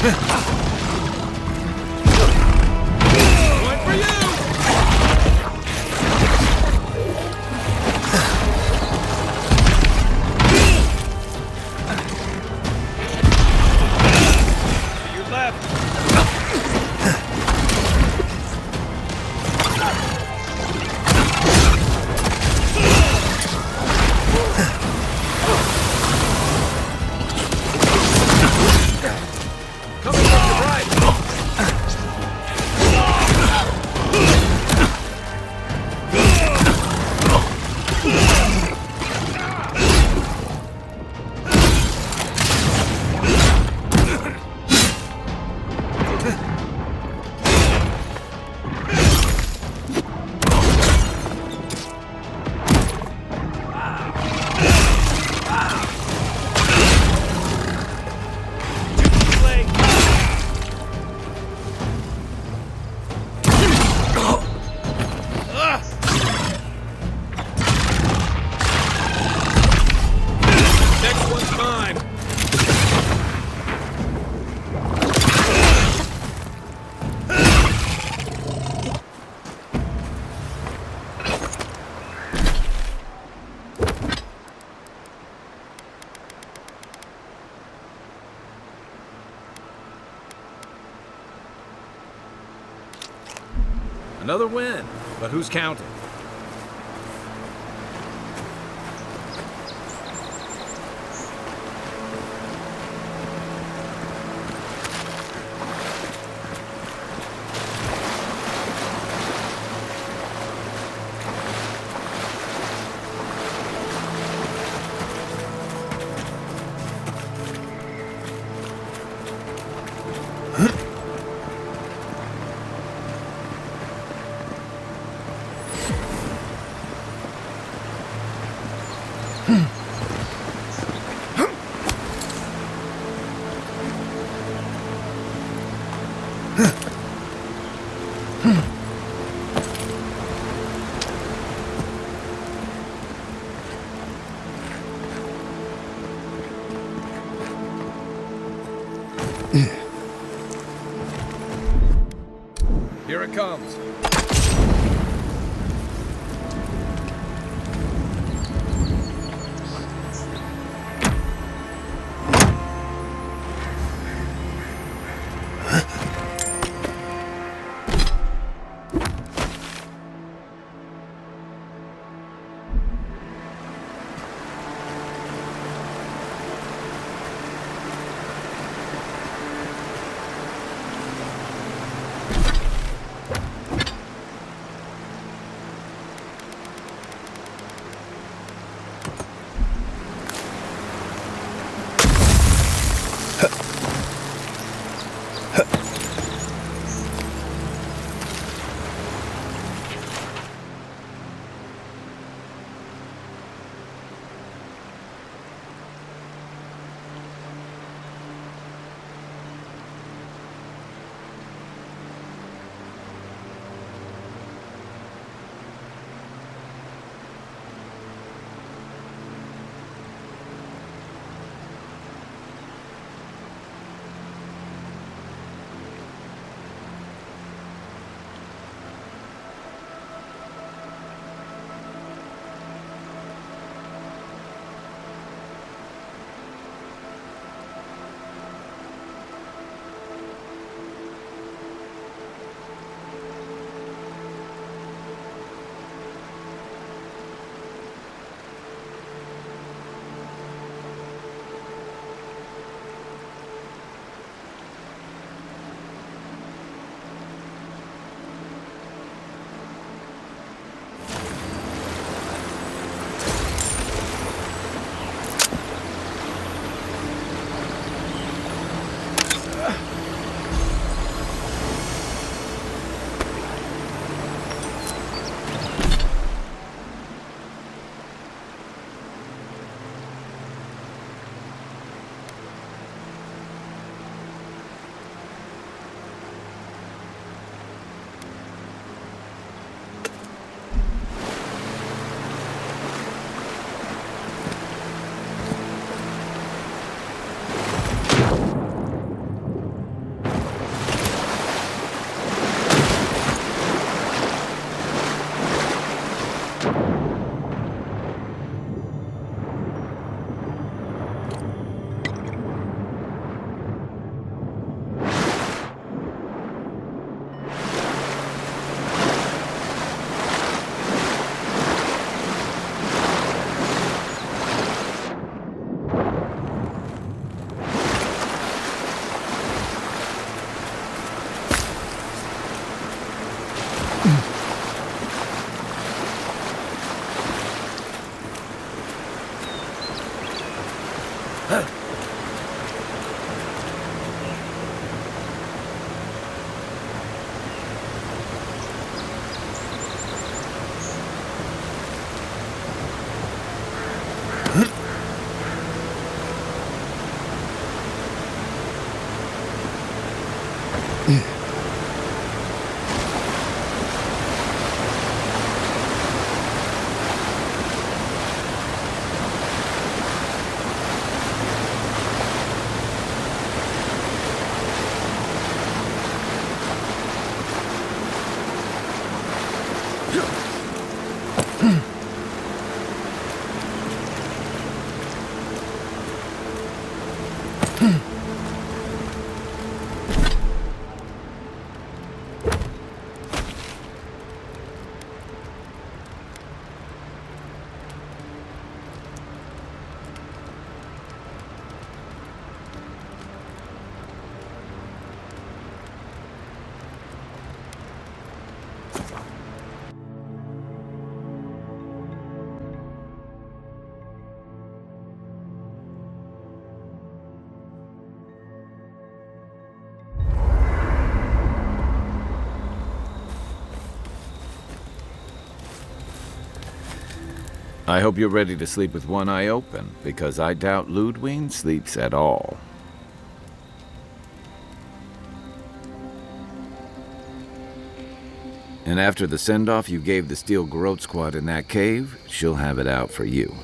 One for you! To your left. Coming from your right. Next one's mine. Another win, but who's counting? Here it comes. I hope you're ready to sleep with one eye open, because I doubt Ludwig sleeps at all. And after the send-off you gave the Steel Garrote squad in that cave, she'll have it out for you.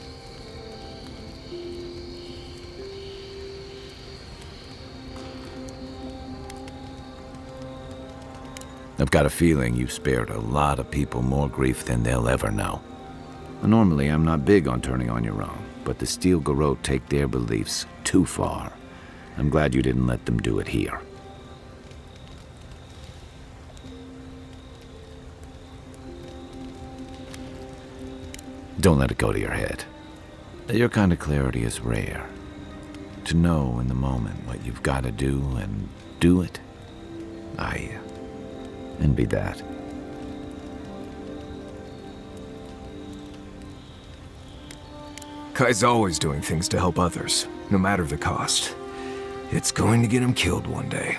I've got a feeling you've spared a lot of people more grief than they'll ever know. Normally, I'm not big on turning on your own, but the Steel Garrote take their beliefs too far. I'm glad you didn't let them do it here. Don't let it go to your head. Your kind of clarity is rare. To know in the moment what you've got to do and do it, I envy that. Kai's always doing things to help others, no matter the cost. It's going to get him killed one day.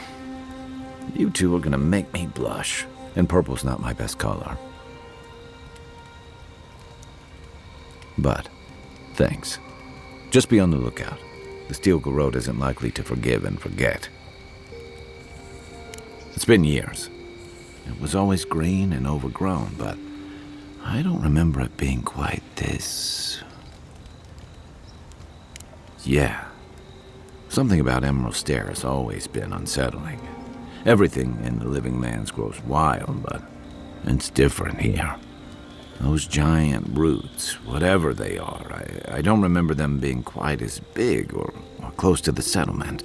You two are gonna make me blush, and purple's not my best color. But, thanks. Just be on the lookout. The Steel Garrote isn't likely to forgive and forget. It's been years. It was always green and overgrown, but I don't remember it being quite this... Yeah. Something about Emerald Stair has always been unsettling. Everything in the living lands grows wild, but it's different here. Those giant roots, whatever they are, I don't remember them being quite as big or close to the settlement.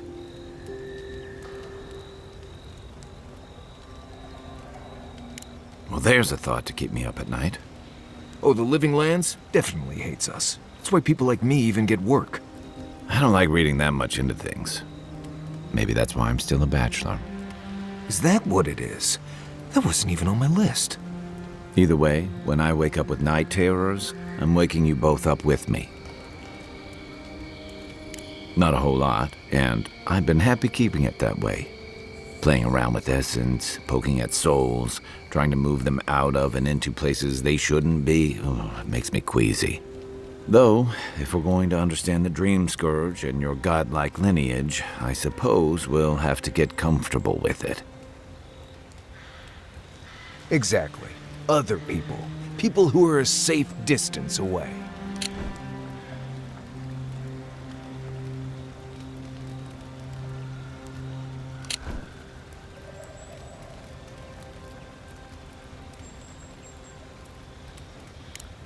Well, there's a thought to keep me up at night. Oh, the Living Lands definitely hates us. That's why people like me even get work. I don't like reading that much into things. Maybe that's why I'm still a bachelor. Is that what it is? That wasn't even on my list. Either way, when I wake up with night terrors, I'm waking you both up with me. Not a whole lot, and I've been happy keeping it that way. Playing around with essence, poking at souls, trying to move them out of and into places they shouldn't be. Oh, it makes me queasy. Though, if we're going to understand the Dream Scourge and your godlike lineage, I suppose we'll have to get comfortable with it. Exactly. Other people. People who are a safe distance away.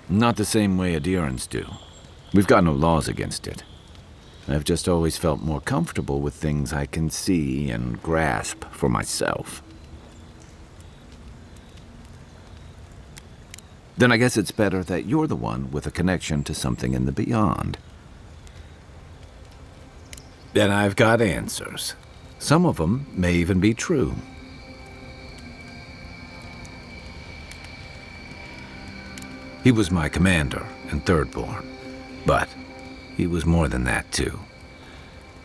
Not the same way adherents do. We've got no laws against it. I've just always felt more comfortable with things I can see and grasp for myself. Then I guess it's better that you're the one with a connection to something in the beyond. And I've got answers. Some of them may even be true. He was my commander and thirdborn, but he was more than that too.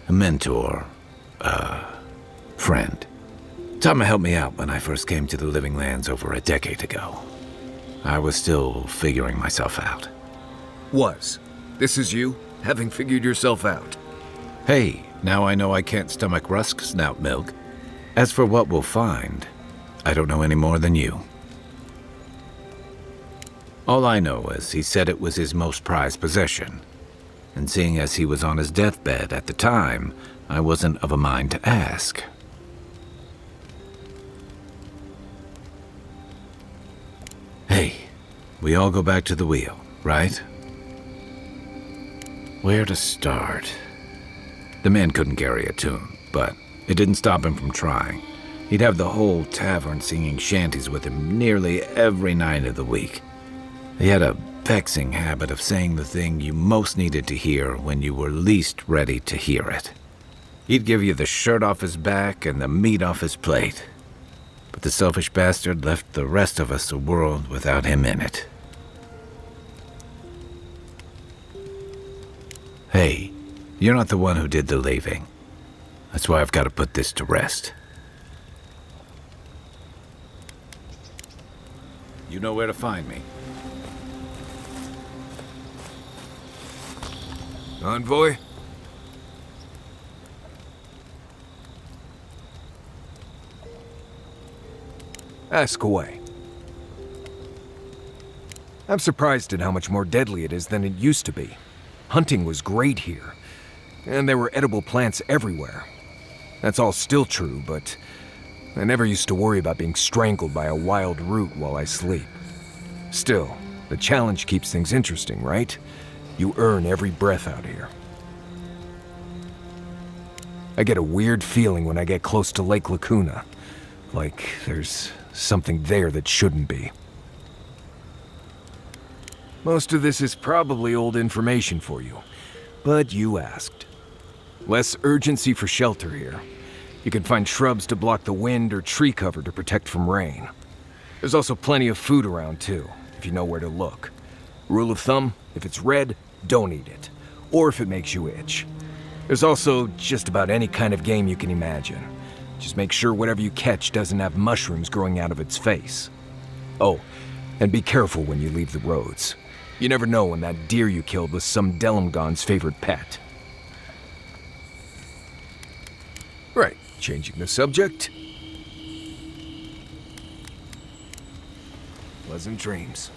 A mentor, a friend. Tama helped me out when I first came to the Living Lands over a decade ago. I was still figuring myself out. Was. This is you, having figured yourself out. Hey, now I know I can't stomach rusk snout milk. As for what we'll find, I don't know any more than you. All I know is he said it was his most prized possession, and seeing as he was on his deathbed at the time, I wasn't of a mind to ask. Hey, we all go back to the wheel, right? Where to start? The man couldn't carry a tune, but it didn't stop him from trying. He'd have the whole tavern singing shanties with him nearly every night of the week. He had a vexing habit of saying the thing you most needed to hear when you were least ready to hear it. He'd give you the shirt off his back and the meat off his plate. But the selfish bastard left the rest of us a world without him in it. Hey, you're not the one who did the leaving. That's why I've got to put this to rest. You know where to find me. Envoy? Ask away. I'm surprised at how much more deadly it is than it used to be. Hunting was great here, and there were edible plants everywhere. That's all still true, but I never used to worry about being strangled by a wild root while I sleep. Still, the challenge keeps things interesting, right? You earn every breath out here. I get a weird feeling when I get close to Lake Lacuna, like there's something there that shouldn't be. Most of this is probably old information for you, but you asked. Less urgency for shelter here. You can find shrubs to block the wind or tree cover to protect from rain. There's also plenty of food around too, if you know where to look. Rule of thumb, if it's red, don't eat it, or if it makes you itch. There's also just about any kind of game you can imagine. Just make sure whatever you catch doesn't have mushrooms growing out of its face. Oh, and be careful when you leave the roads. You never know when that deer you killed was some Delimgon's favorite pet. Right, changing the subject. Pleasant dreams.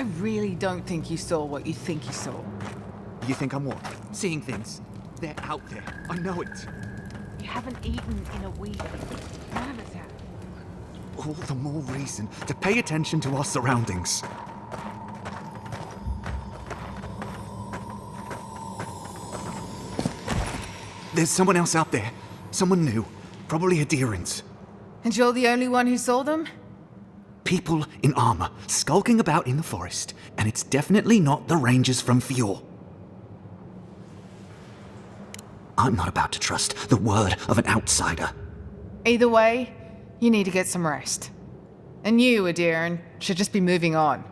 I really don't think you saw what you think you saw. You think I'm what? Seeing things? They're out there. I know it. You haven't eaten in a week. None of us have. All the more reason to pay attention to our surroundings. There's someone else out there. Someone new. Probably Adherents. And you're the only one who saw them? People in armor, skulking about in the forest. And it's definitely not the Rangers from Fjord. I'm not about to trust the word of an outsider. Either way, you need to get some rest. And you, Adiran, should just be moving on.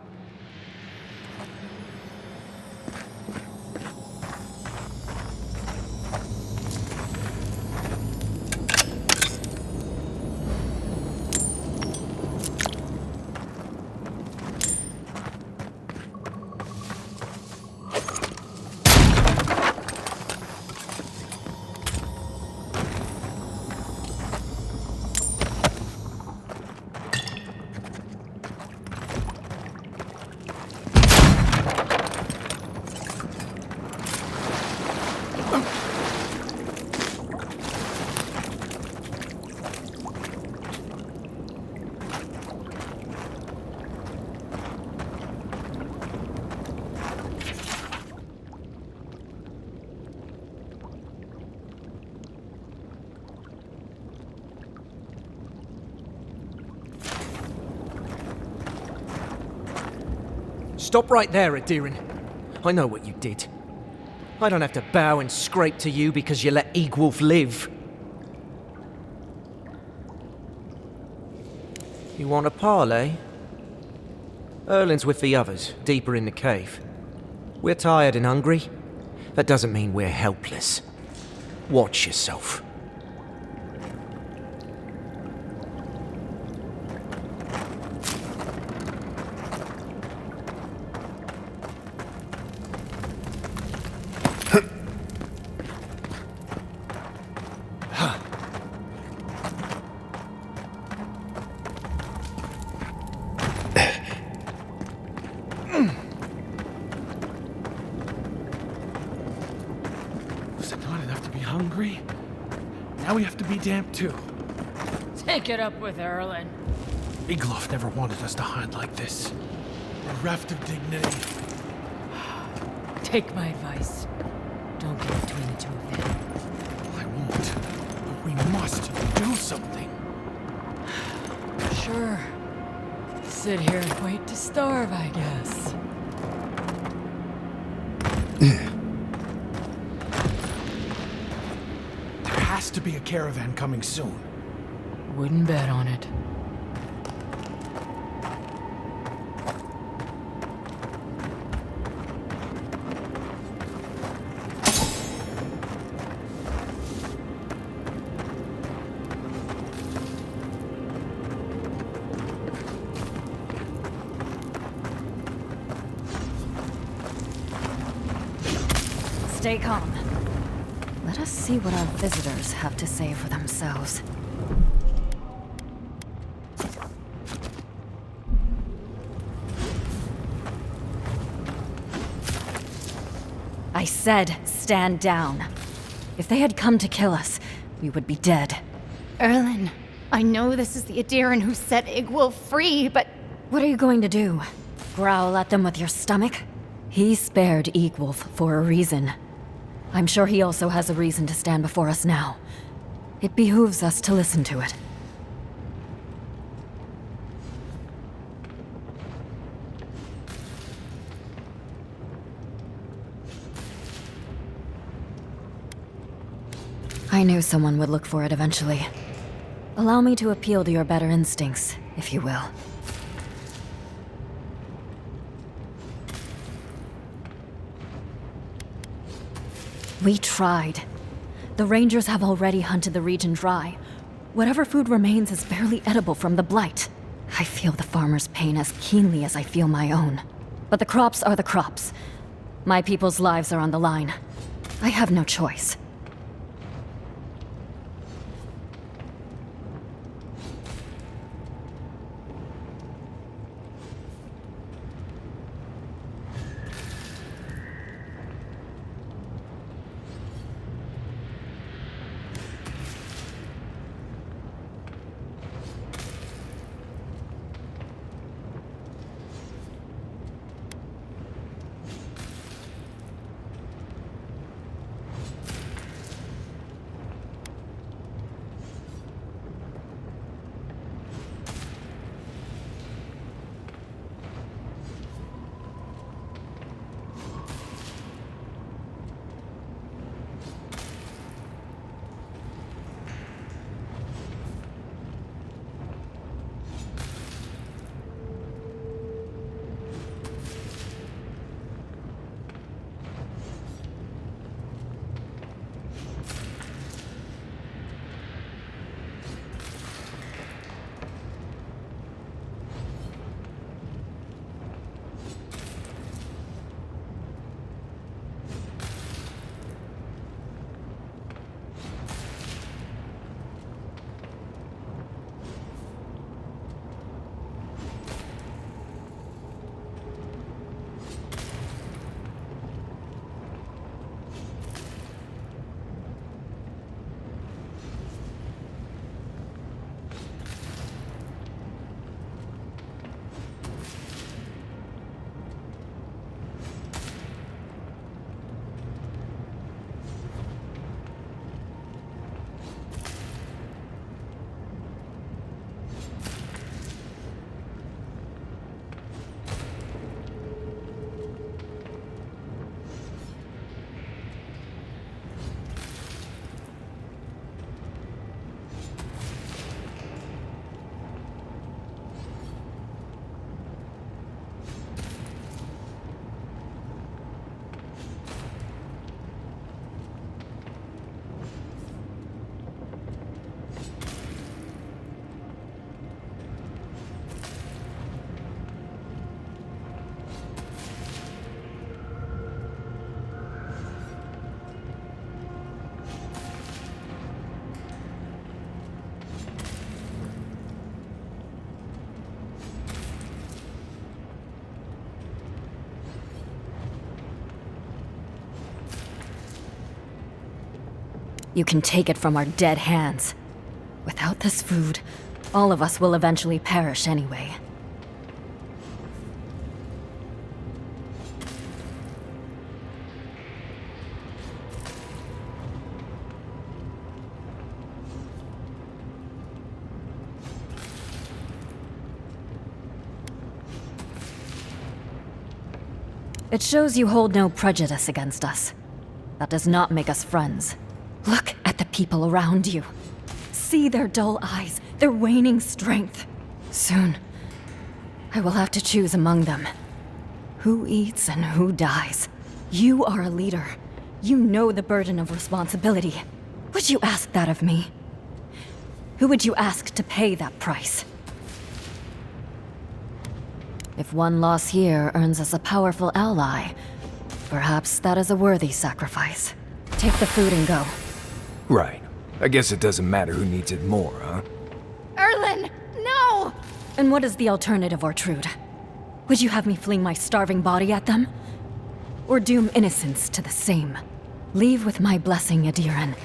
Stop right there, Adiran. I know what you did. I don't have to bow and scrape to you because you let Egwolf live. You want a parley? Erlin's with the others, deeper in the cave. We're tired and hungry. That doesn't mean we're helpless. Watch yourself. Was it not enough to be hungry? Now we have to be damp too. Take it up with Erlin. Iglof never wanted us to hide like this. Bereft of dignity. Take my advice. Don't get between the two of them. I won't. But we must do something. Sure. Sit here and wait to starve, I guess. There has to be a caravan coming soon. Wouldn't bet on it. Stay calm. Let us see what our visitors have to say for themselves. I said, stand down. If they had come to kill us, we would be dead. Erlin, I know this is the Adiran who set Igwolf free, but... What are you going to do? Growl at them with your stomach? He spared Egwolf for a reason. I'm sure he also has a reason to stand before us now. It behooves us to listen to it. I knew someone would look for it eventually. Allow me to appeal to your better instincts, if you will. We tried. The Rangers have already hunted the region dry. Whatever food remains is barely edible from the blight. I feel the farmer's pain as keenly as I feel my own. But the crops are the crops. My people's lives are on the line. I have no choice. You can take it from our dead hands. Without this food, all of us will eventually perish anyway. It shows you hold no prejudice against us. That does not make us friends. Look at the people around you. See their dull eyes, their waning strength. Soon, I will have to choose among them. Who eats and who dies? You are a leader. You know the burden of responsibility. Would you ask that of me? Who would you ask to pay that price? If one loss here earns us a powerful ally, perhaps that is a worthy sacrifice. Take the food and go. Right. I guess it doesn't matter who needs it more, huh? Erlen, no! And what is the alternative, Ortrude? Would you have me fling my starving body at them? Or doom innocents to the same? Leave with my blessing, Adiran.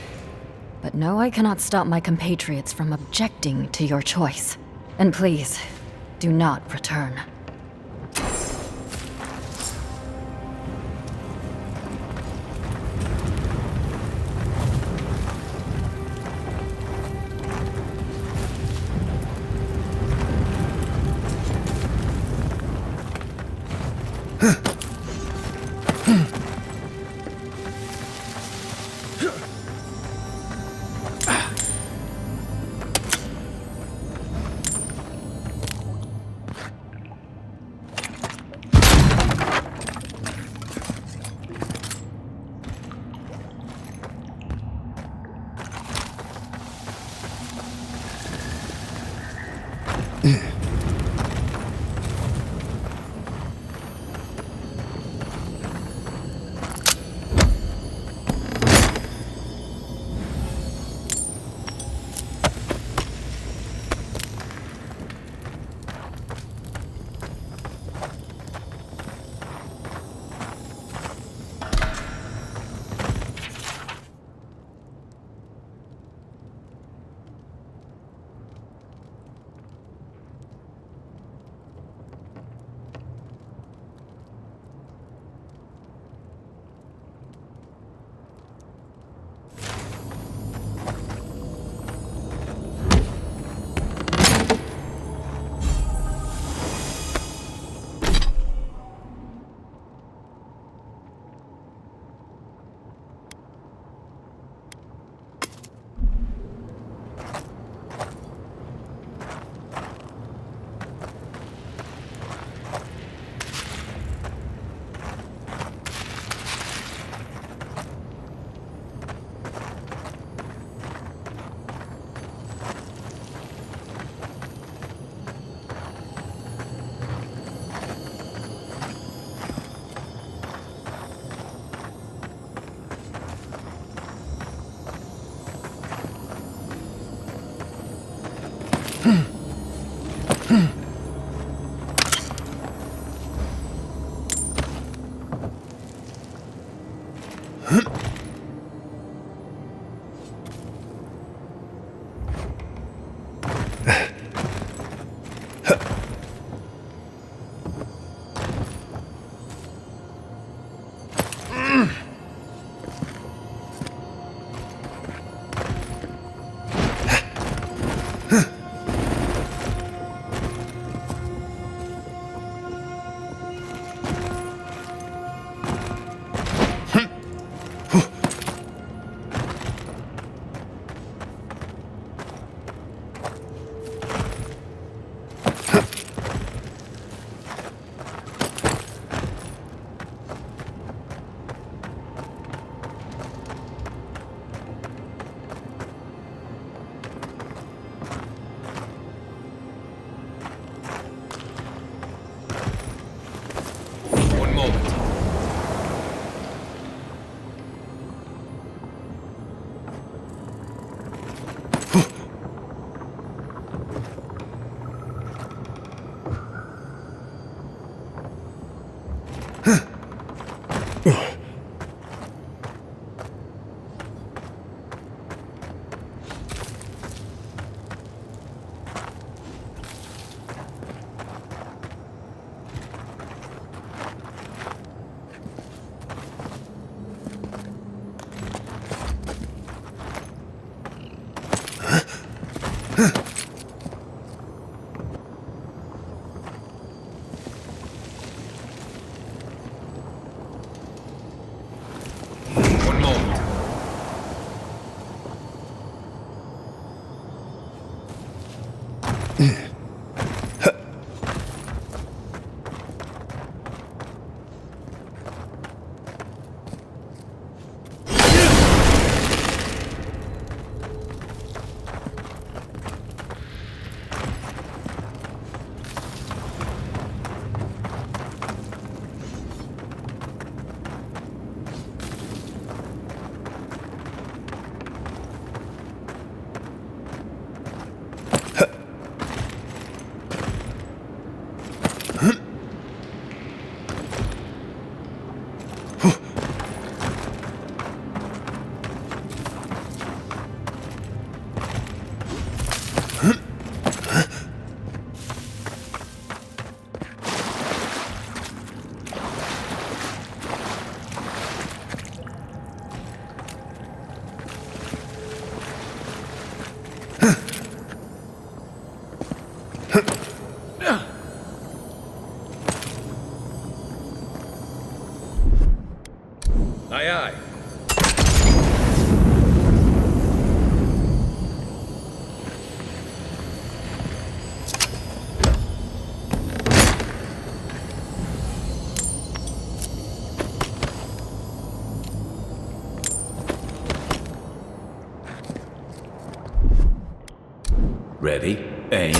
But no, I cannot stop my compatriots from objecting to your choice. And please, do not return. One moment. Aye, aye. Ready? Aim.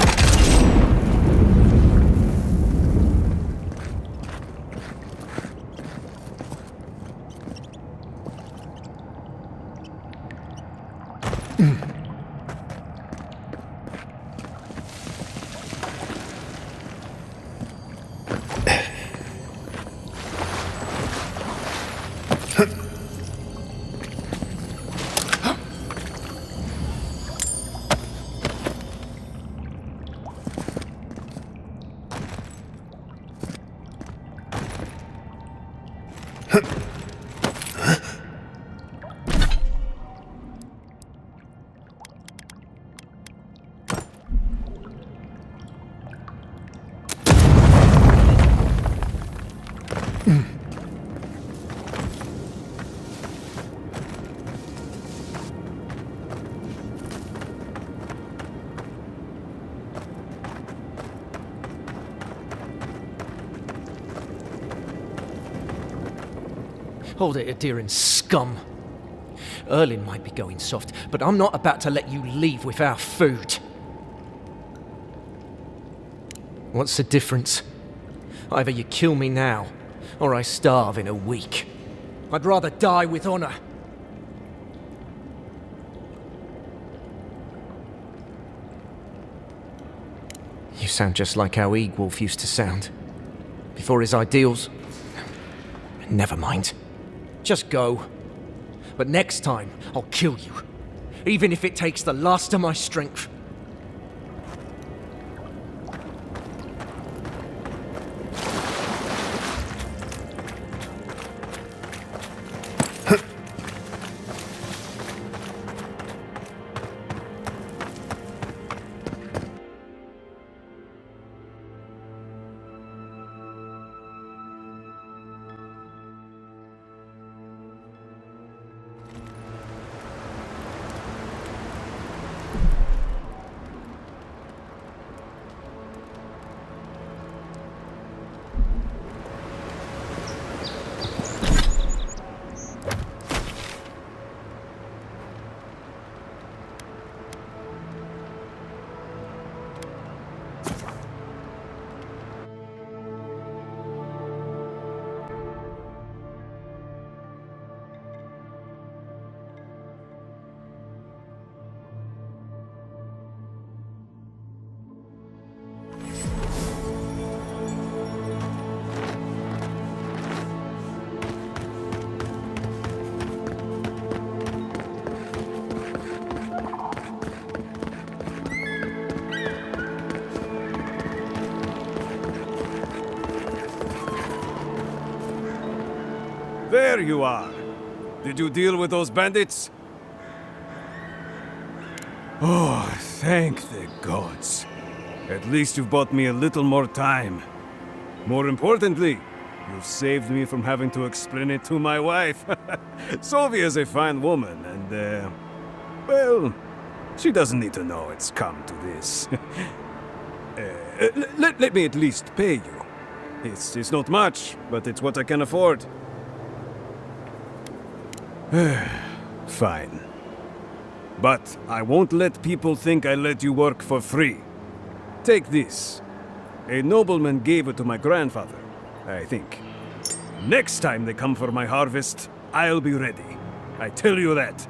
Hold it, Adiran scum. Erlin might be going soft, but I'm not about to let you leave without food. What's the difference? Either you kill me now, or I starve in a week. I'd rather die with honor. You sound just like how Egwolf used to sound. Before his ideals. Never mind. Just go. But next time, I'll kill you. Even if it takes the last of my strength. There you are. Did you deal with those bandits? Oh, thank the gods. At least you've bought me a little more time. More importantly, you've saved me from having to explain it to my wife. Sylvia's a fine woman, and, well, she doesn't need to know it's come to this. Let me at least pay you. It's not much, but it's what I can afford. Fine. But I won't let people think I let you work for free. Take this. A nobleman gave it to my grandfather, I think. Next time they come for my harvest, I'll be ready. I tell you that.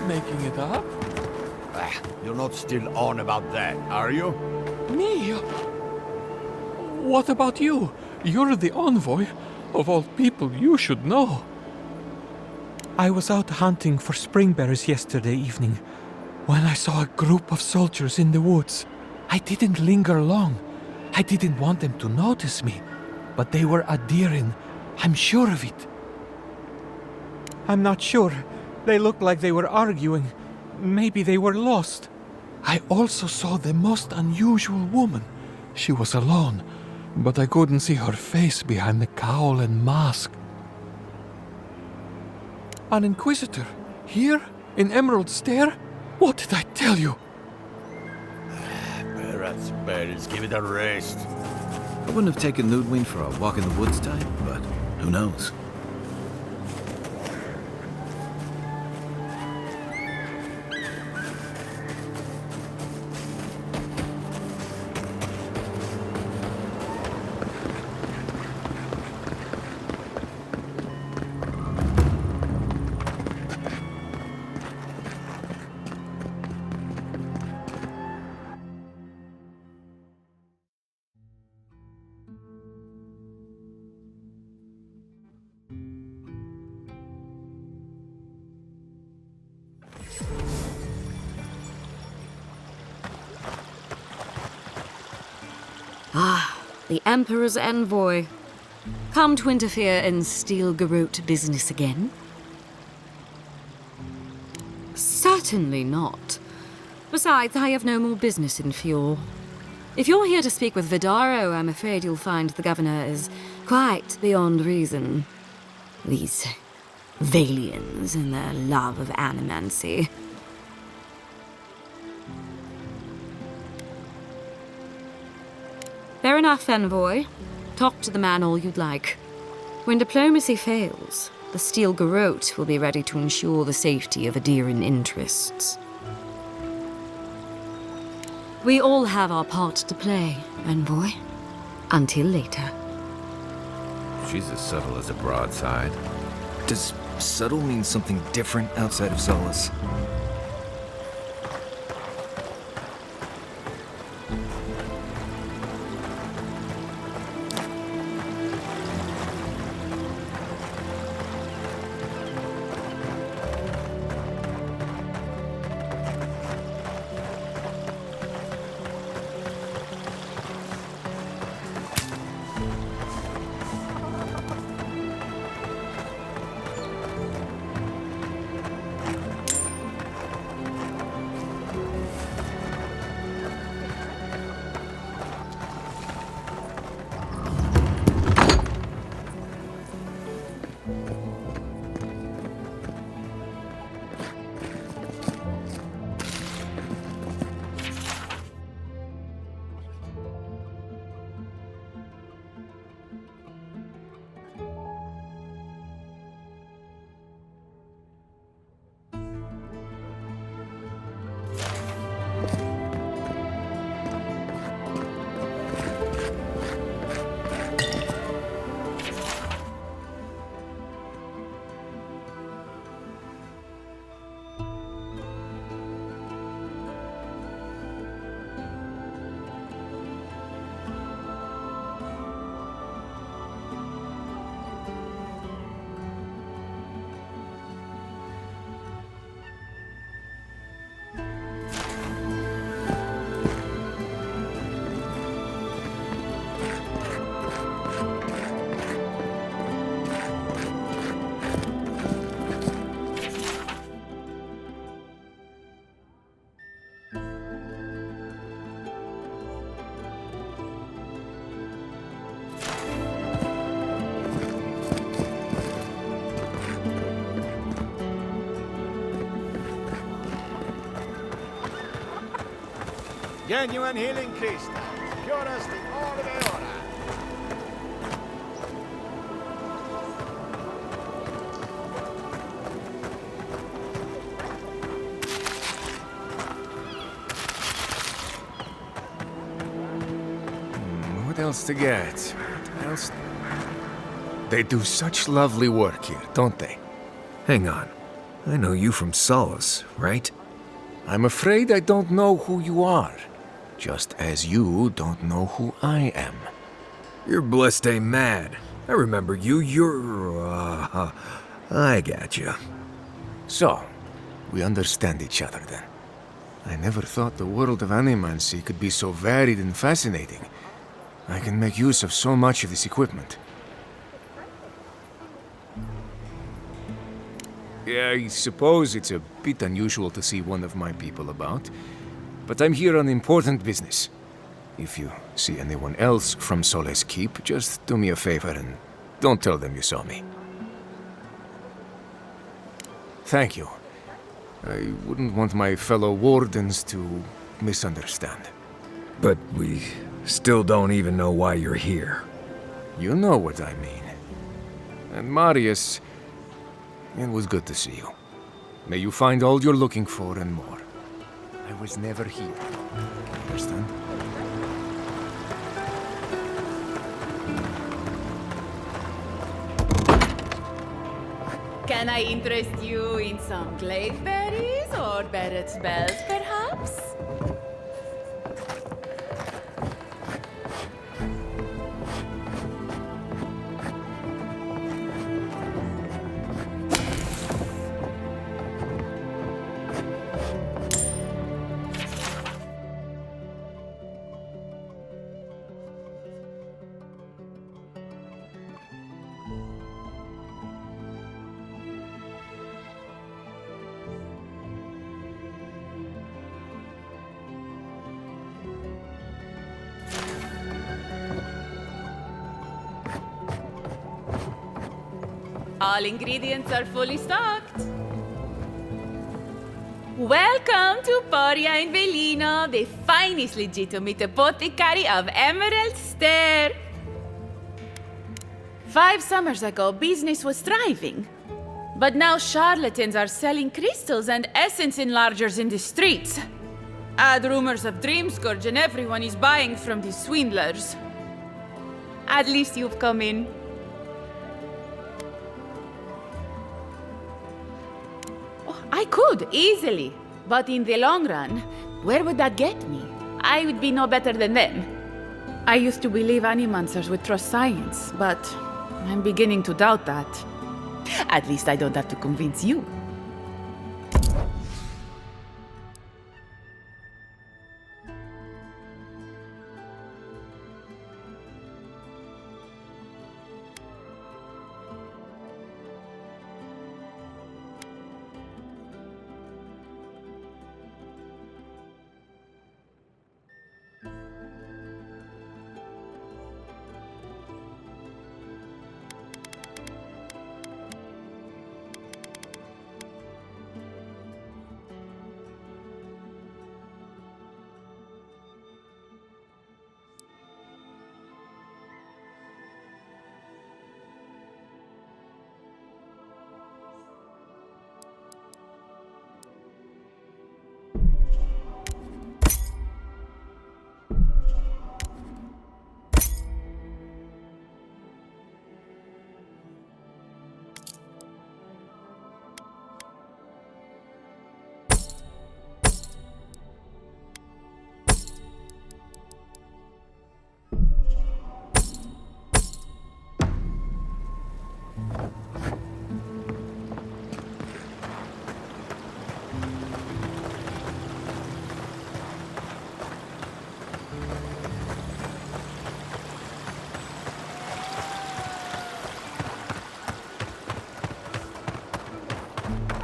Making it up? You're not still on about that, are you? Me? What about you? You're the envoy. Of all people, you should know. I was out hunting for springbearers yesterday evening when I saw a group of soldiers in the woods. I didn't linger long. I didn't want them to notice me, but they were adhering. I'm sure of it. I'm not sure. They looked like they were arguing. Maybe they were lost. I also saw the most unusual woman. She was alone, but I couldn't see her face behind the cowl and mask. An inquisitor? Here? In Emerald Stair? What did I tell you? That's bad. Give it a rest. I wouldn't have taken Ludwig for a walk in the woods type, but who knows? The Emperor's envoy. Come to interfere in Steel-Garrote business again? Certainly not. Besides, I have no more business in Fjord. If you're here to speak with Vidaro, I'm afraid you'll find the governor is quite beyond reason. These Valians and their love of animancy. Fair enough, envoy. Talk to the man all you'd like. When diplomacy fails, the Steel-Garrote will be ready to ensure the safety of Adherin interests. We all have our part to play, envoy. Until later. She's as subtle as a broadside. Does subtle mean something different outside of Solace? Genuine healing crystals. Cure us the orbe ora. What else to get? What else? They do such lovely work here, don't they? Hang on. I know you from Solace, right? I'm afraid I don't know who you are. Just as you don't know who I am. You're Blessed A Mad. I remember you. I gotcha. So, we understand each other then. I never thought the world of animancy could be so varied and fascinating. I can make use of so much of this equipment. I suppose it's a bit unusual to see one of my people about, but I'm here on important business. If you see anyone else from Sole's Keep, just do me a favor and don't tell them you saw me. Thank you. I wouldn't want my fellow wardens to misunderstand. But we still don't even know why you're here. You know what I mean. And Marius, it was good to see you. May you find all you're looking for and more. I was never here. Understand? Can I interest you in some glaive berries or Barrett's bells, perhaps? All ingredients are fully stocked. Welcome to Poria in Velino, the finest legitimate apothecary of Emerald Stair. 5 summers ago, business was thriving. But now charlatans are selling crystals and essence enlargers in the streets. Add rumors of Dreamscourge and everyone is buying from these swindlers. At least you've come in. I could, easily. But in the long run, where would that get me? I would be no better than them. I used to believe animancers would trust science, but I'm beginning to doubt that. At least I don't have to convince you.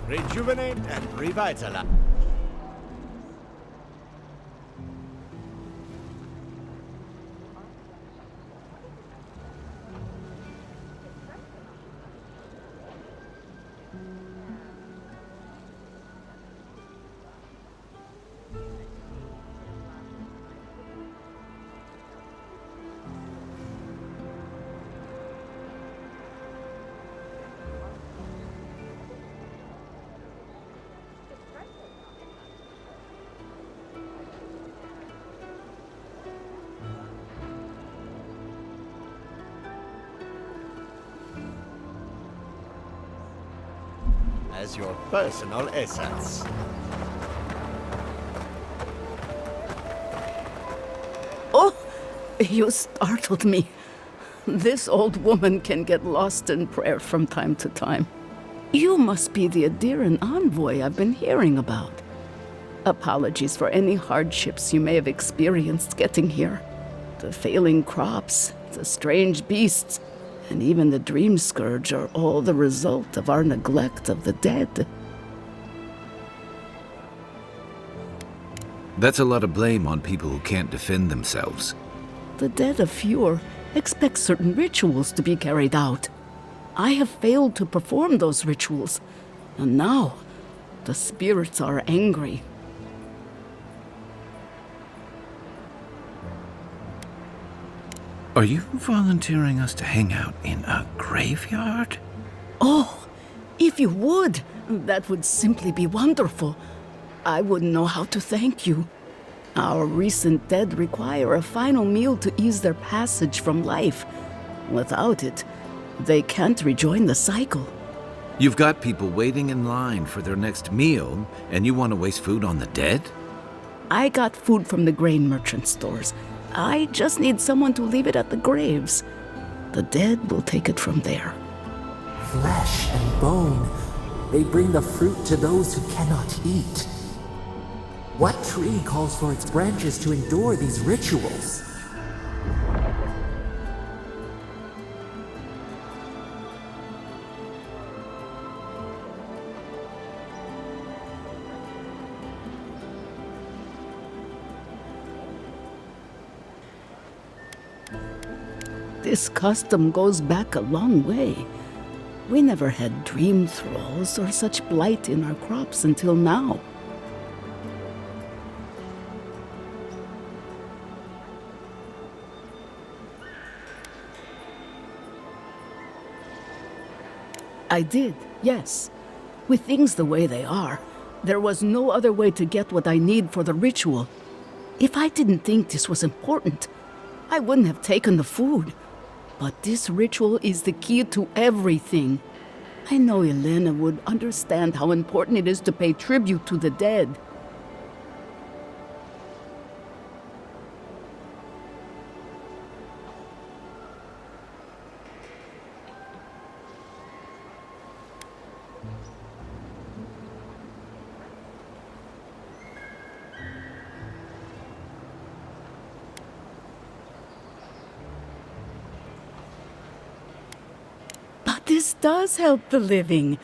Rejuvenate and revitalize. as your personal essence. Oh, you startled me. This old woman can get lost in prayer from time to time. You must be the Adiran envoy I've been hearing about. Apologies for any hardships you may have experienced getting here. The failing crops, the strange beasts, and even the dream scourge are all the result of our neglect of the dead. That's a lot of blame on people who can't defend themselves. The dead of Fjord expect certain rituals to be carried out. I have failed to perform those rituals, and now the spirits are angry. Are you volunteering us to hang out in a graveyard? Oh, if you would, that would simply be wonderful. I wouldn't know how to thank you. Our recent dead require a final meal to ease their passage from life. Without it, they can't rejoin the cycle. You've got people waiting in line for their next meal, and you want to waste food on the dead? I got food from the grain merchant stores. I just need someone to leave it at the graves. The dead will take it from there. Flesh and bone, they bring the fruit to those who cannot eat. What tree calls for its branches to endure these rituals? This custom goes back a long way. We never had dream thralls or such blight in our crops until now. I did, yes. With things the way they are, there was no other way to get what I need for the ritual. If I didn't think this was important, I wouldn't have taken the food. But this ritual is the key to everything. I know Elena would understand how important it is to pay tribute to the dead. This does help the living.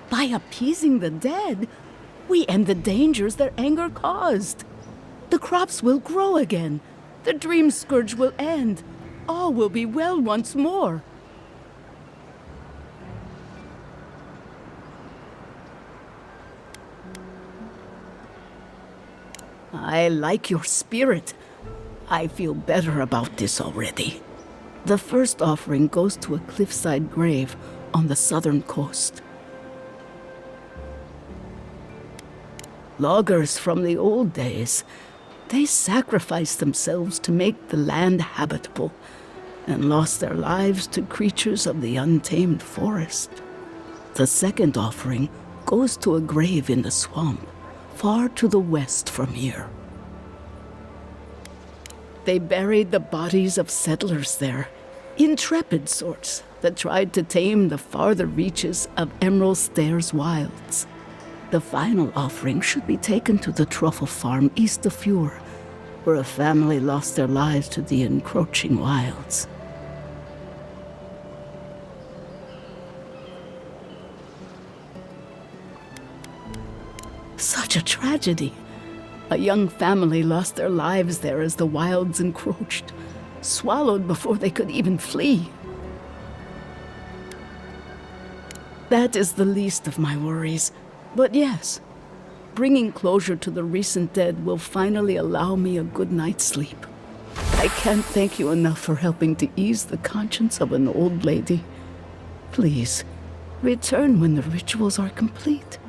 By appeasing the dead, we end the dangers their anger caused. The crops will grow again. The dream scourge will end. All will be well once more. I like your spirit. I feel better about this already. The first offering goes to a cliffside grave on the southern coast. Loggers from the old days, they sacrificed themselves to make the land habitable and lost their lives to creatures of the untamed forest. The second offering goes to a grave in the swamp, far to the west from here. They buried the bodies of settlers there, intrepid sorts that tried to tame the farther reaches of Emerald Stairs wilds. The final offering should be taken to the truffle farm east of Fjord, where a family lost their lives to the encroaching wilds. Such a tragedy. A young family lost their lives there as the wilds encroached, swallowed before they could even flee. That is the least of my worries. But yes, bringing closure to the recent dead will finally allow me a good night's sleep. I can't thank you enough for helping to ease the conscience of an old lady. Please, return when the rituals are complete.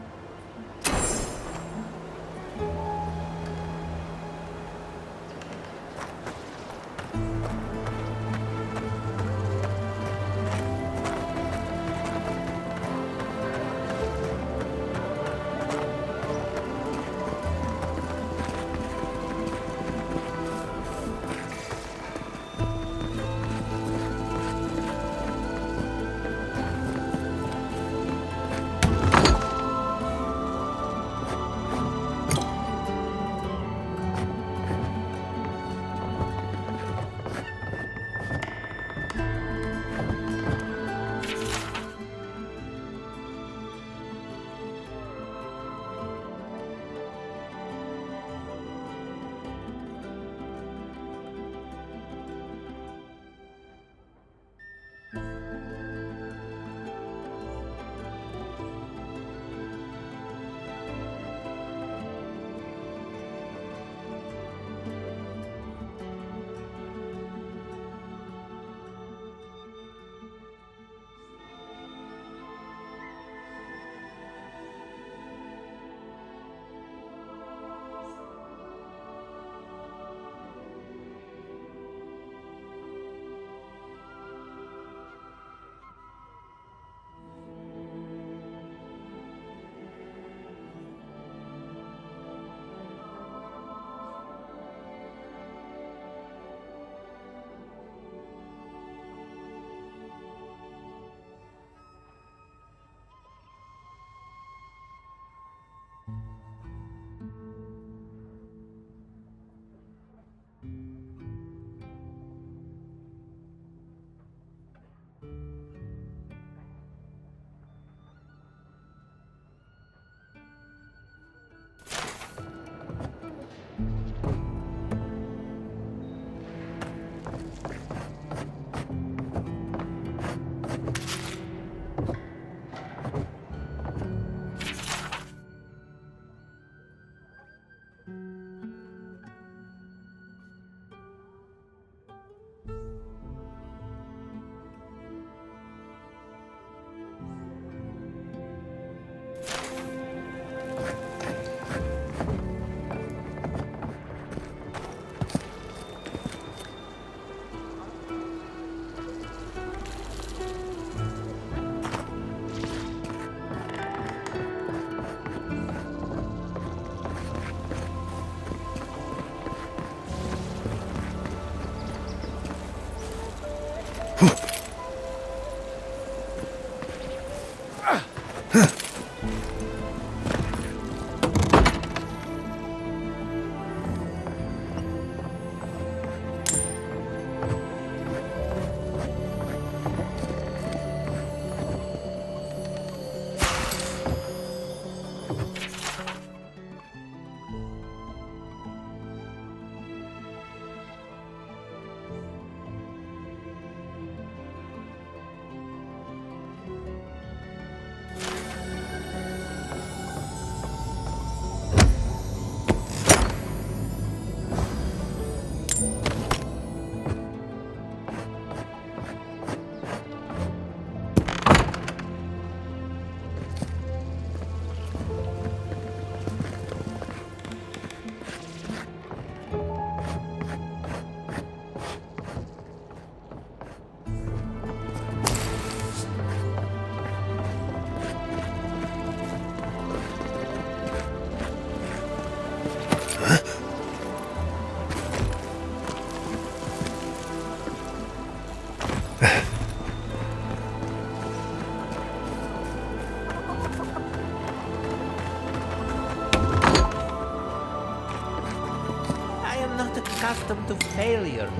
Accustomed to failure.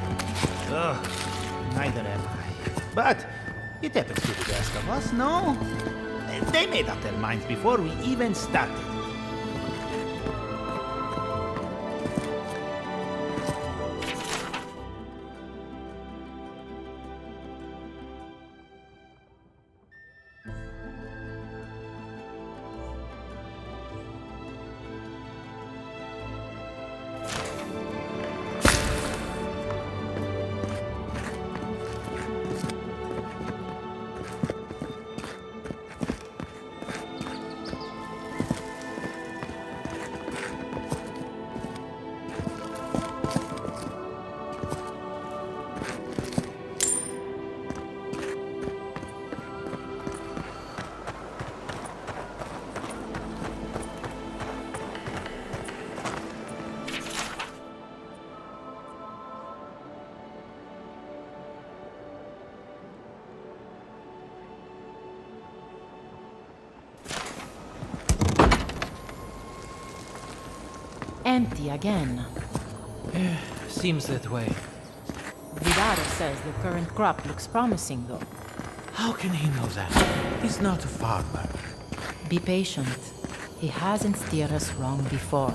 Ugh, neither am I. But it happens to the best of us, no? They made up their minds before we even started. Empty again. Seems that way. Vidaro says the current crop looks promising, though. How can he know that? He's not a farmer. Be patient. He hasn't steered us wrong before.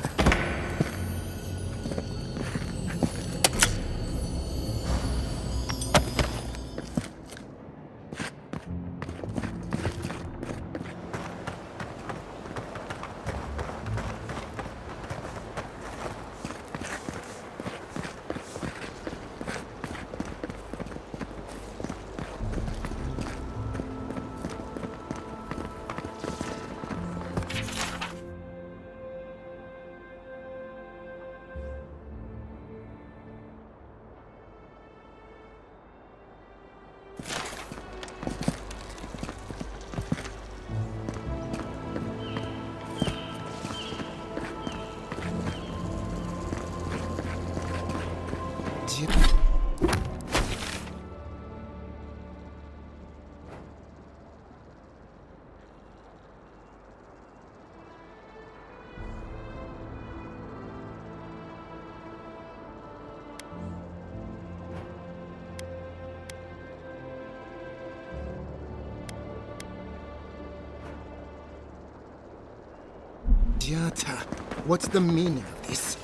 Jata, what's the meaning of this?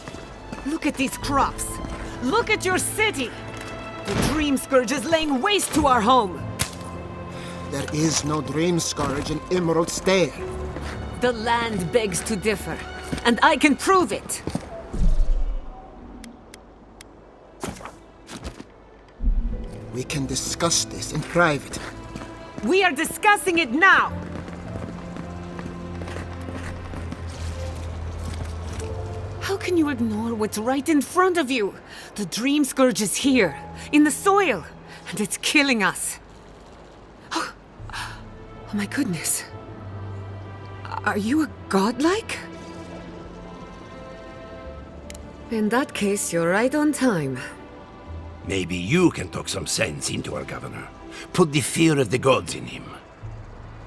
Look at these crops! Look at your city! The Dream Scourge is laying waste to our home! There is no Dream Scourge in Emerald Stair. The land begs to differ, and I can prove it! We can discuss this in private. We are discussing it now! How can you ignore what's right in front of you? The Dream Scourge is here, in the soil, and it's killing us. Oh my goodness. Are you a godlike? In that case, you're right on time. Maybe you can talk some sense into our governor. Put the fear of the gods in him.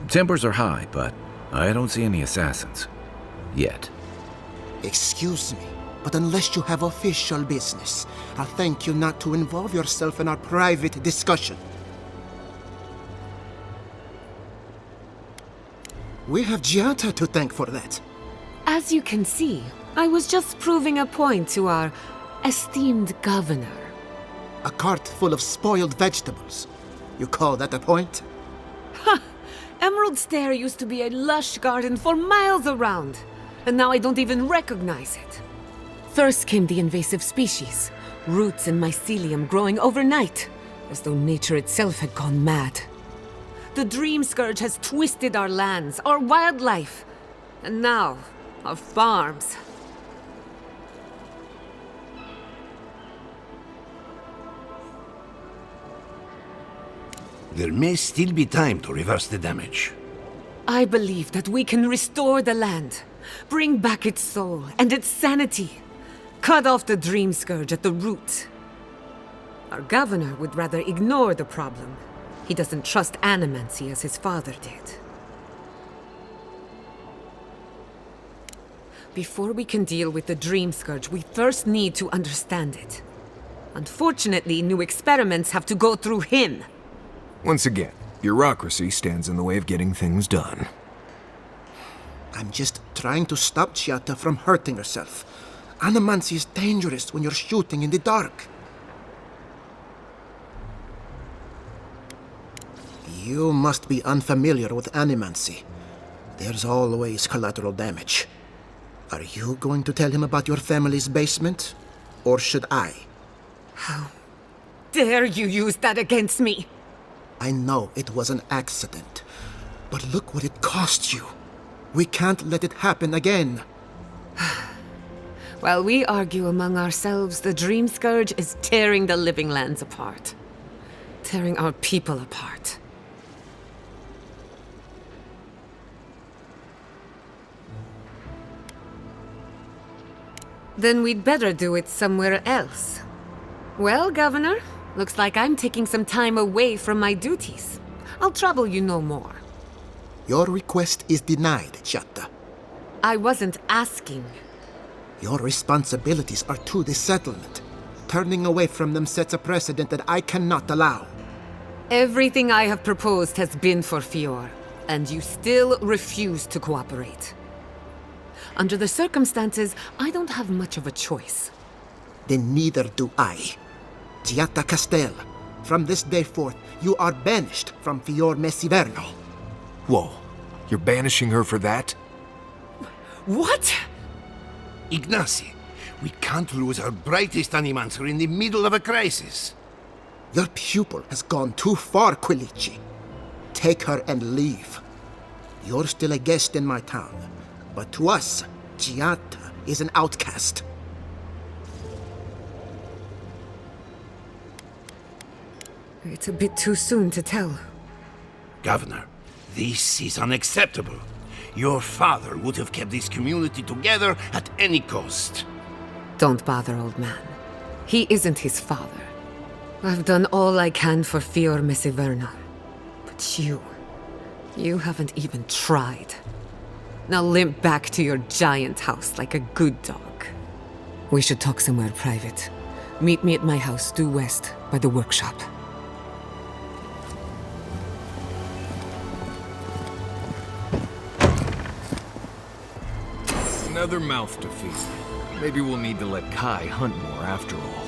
Tempers are high, but I don't see any assassins. Yet. Excuse me, but unless you have official business, I'll thank you not to involve yourself in our private discussion. We have Giata to thank for that. As you can see, I was just proving a point to our esteemed governor. A cart full of spoiled vegetables. You call that a point? Ha! Emerald Stair used to be a lush garden for miles around, and now I don't even recognize it. First came the invasive species, roots and mycelium growing overnight, as though nature itself had gone mad. The Dream Scourge has twisted our lands, our wildlife, and now our farms. There may still be time to reverse the damage. I believe that we can restore the land, bring back its soul and its sanity, cut off the Dream Scourge at the root. Our governor would rather ignore the problem. He doesn't trust animancy as his father did. Before we can deal with the Dream Scourge, we first need to understand it. Unfortunately, new experiments have to go through him. Once again, bureaucracy stands in the way of getting things done. I'm just trying to stop Giata from hurting herself. Animancy is dangerous when you're shooting in the dark. You must be unfamiliar with animancy. There's always collateral damage. Are you going to tell him about your family's basement? Or should I? How dare you use that against me? I know it was an accident, but look what it cost you. We can't let it happen again. While we argue among ourselves, the Dream Scourge is tearing the living lands apart. Tearing our people apart. Then we'd better do it somewhere else. Well, Governor, looks like I'm taking some time away from my duties. I'll trouble you no more. Your request is denied, Giata. I wasn't asking. Your responsibilities are to the settlement. Turning away from them sets a precedent that I cannot allow. Everything I have proposed has been for Fior, and you still refuse to cooperate. Under the circumstances, I don't have much of a choice. Then neither do I. Giata Castel, from this day forth, you are banished from Fior Mesiverno. Whoa, you're banishing her for that? What? Ignacy, we can't lose our brightest animancer in the middle of a crisis. Your pupil has gone too far, Quilici. Take her and leave. You're still a guest in my town, but to us, Giata is an outcast. It's a bit too soon to tell. Governor, this is unacceptable. Your father would have kept this community together at any cost. Don't bother, old man. He isn't his father. I've done all I can for Fior Mesiverno. But you haven't even tried. Now limp back to your giant house like a good dog. We should talk somewhere private. Meet me at my house due west by the workshop. Another mouth to feed. Maybe we'll need to let Kai hunt more after all.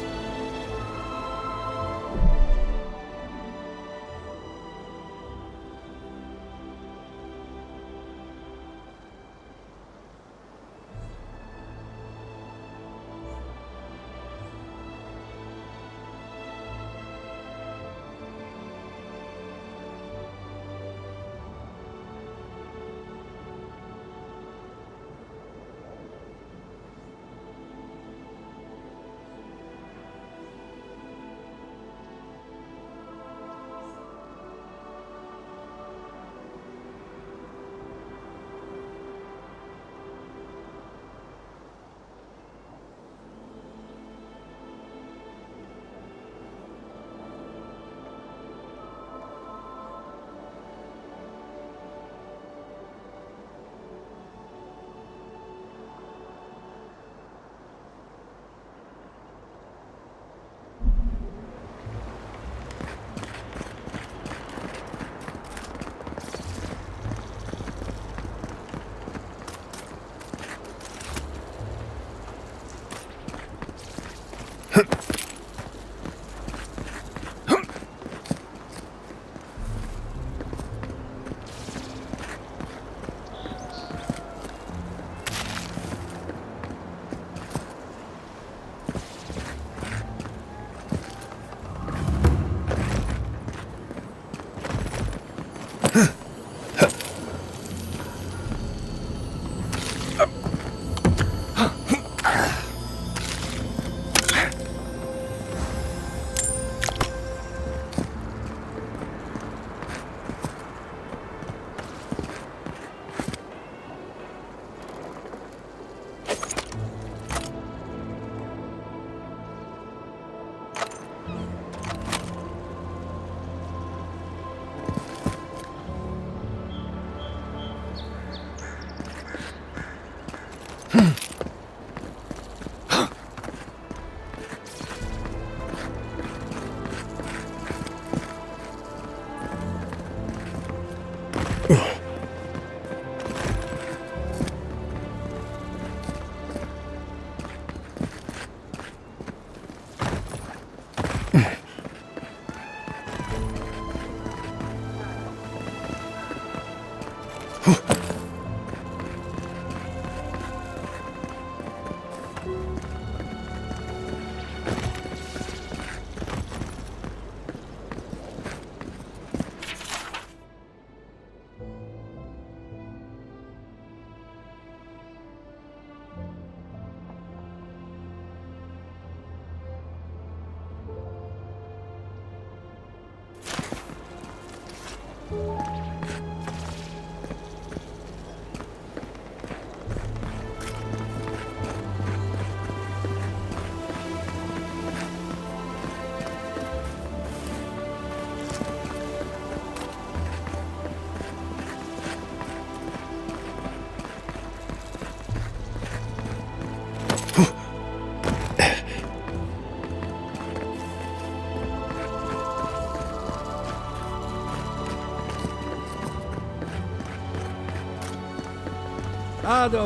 Ado,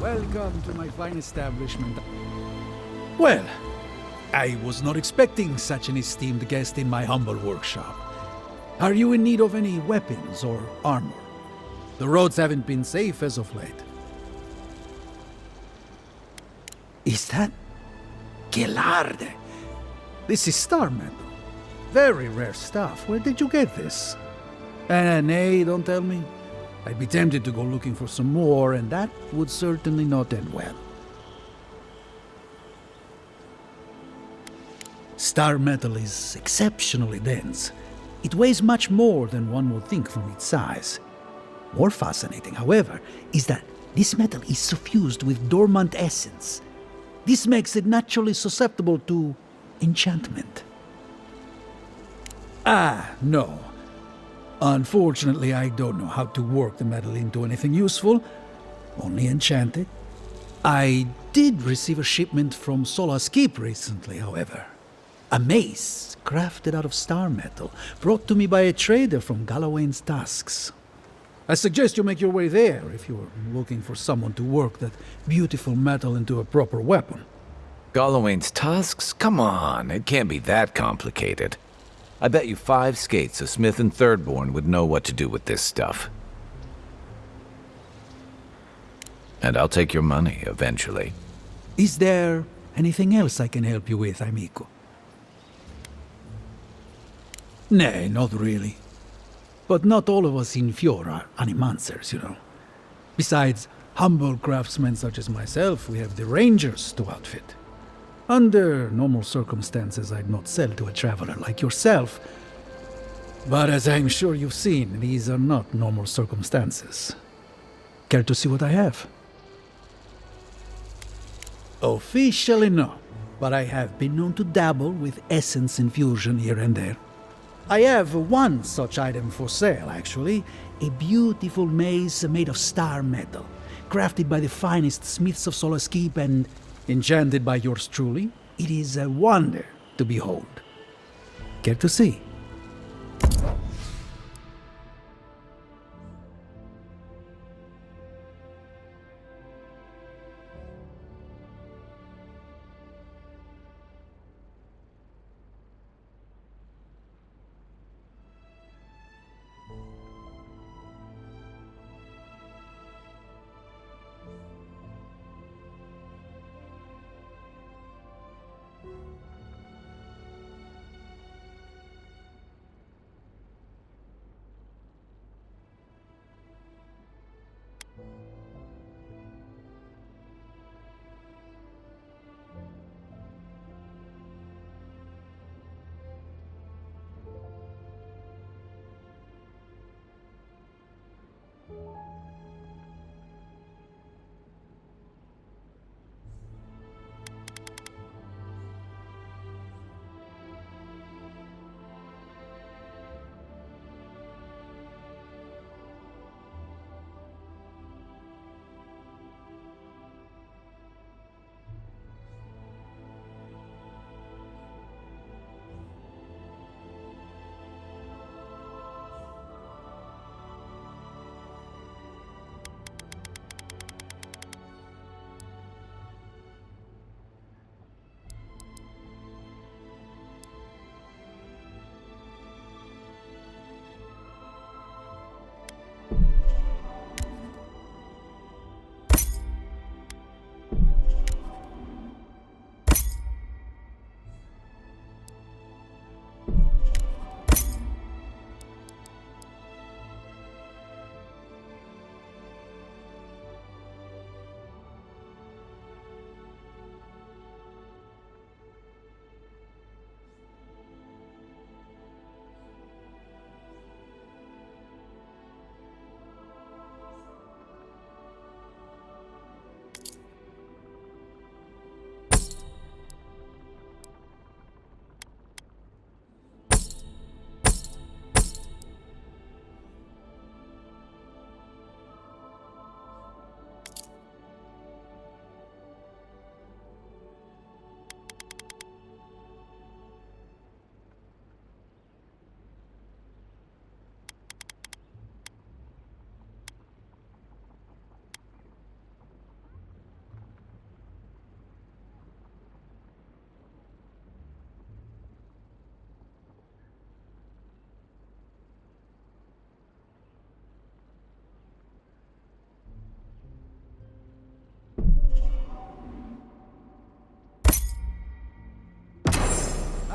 welcome to my fine establishment. Well, I was not expecting such an esteemed guest in my humble workshop. Are you in need of any weapons or armor? The roads haven't been safe as of late. Is that Gelarde? This is star metal. Very rare stuff. Where did you get this? Nay, don't tell me. I'd be tempted to go looking for some more, and that would certainly not end well. Star metal is exceptionally dense. It weighs much more than one would think from its size. More fascinating, however, is that this metal is suffused with dormant essence. This makes it naturally susceptible to enchantment. No. Unfortunately, I don't know how to work the metal into anything useful, only enchant it. I did receive a shipment from Solace Keep recently, however. A mace crafted out of star metal, brought to me by a trader from Galawain's Tusks. I suggest you make your way there if you're looking for someone to work that beautiful metal into a proper weapon. Galawain's Tusks? Come on, it can't be that complicated. I bet you 5 skates a Smith and Thirdborn would know what to do with this stuff. And I'll take your money, eventually. Is there anything else I can help you with, amico? Nay, not really. But not all of us in Fior are animancers, you know. Besides humble craftsmen such as myself, we have the Rangers to outfit. Under normal circumstances, I'd not sell to a traveler like yourself. But as I'm sure you've seen, these are not normal circumstances. Care to see what I have? Officially no, but I have been known to dabble with essence infusion here and there. I have one such item for sale, actually. A beautiful mace made of star metal, crafted by the finest smiths of Solace Keep and enchanted by yours truly. It is a wonder to behold. Care to see?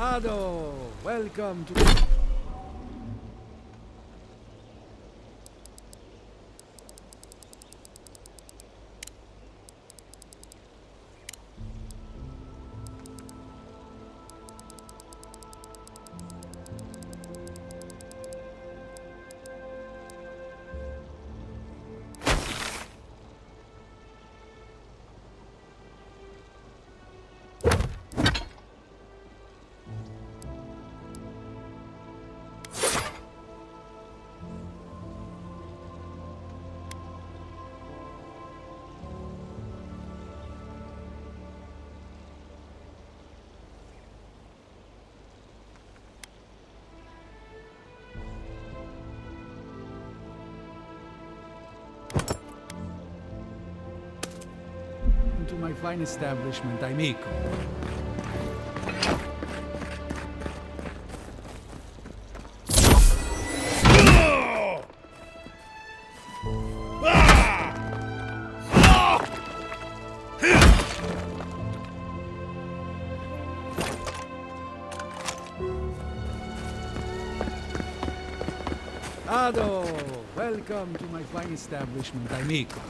Ado, welcome to... To my fine establishment, amico. Ado, welcome to my fine establishment, amico.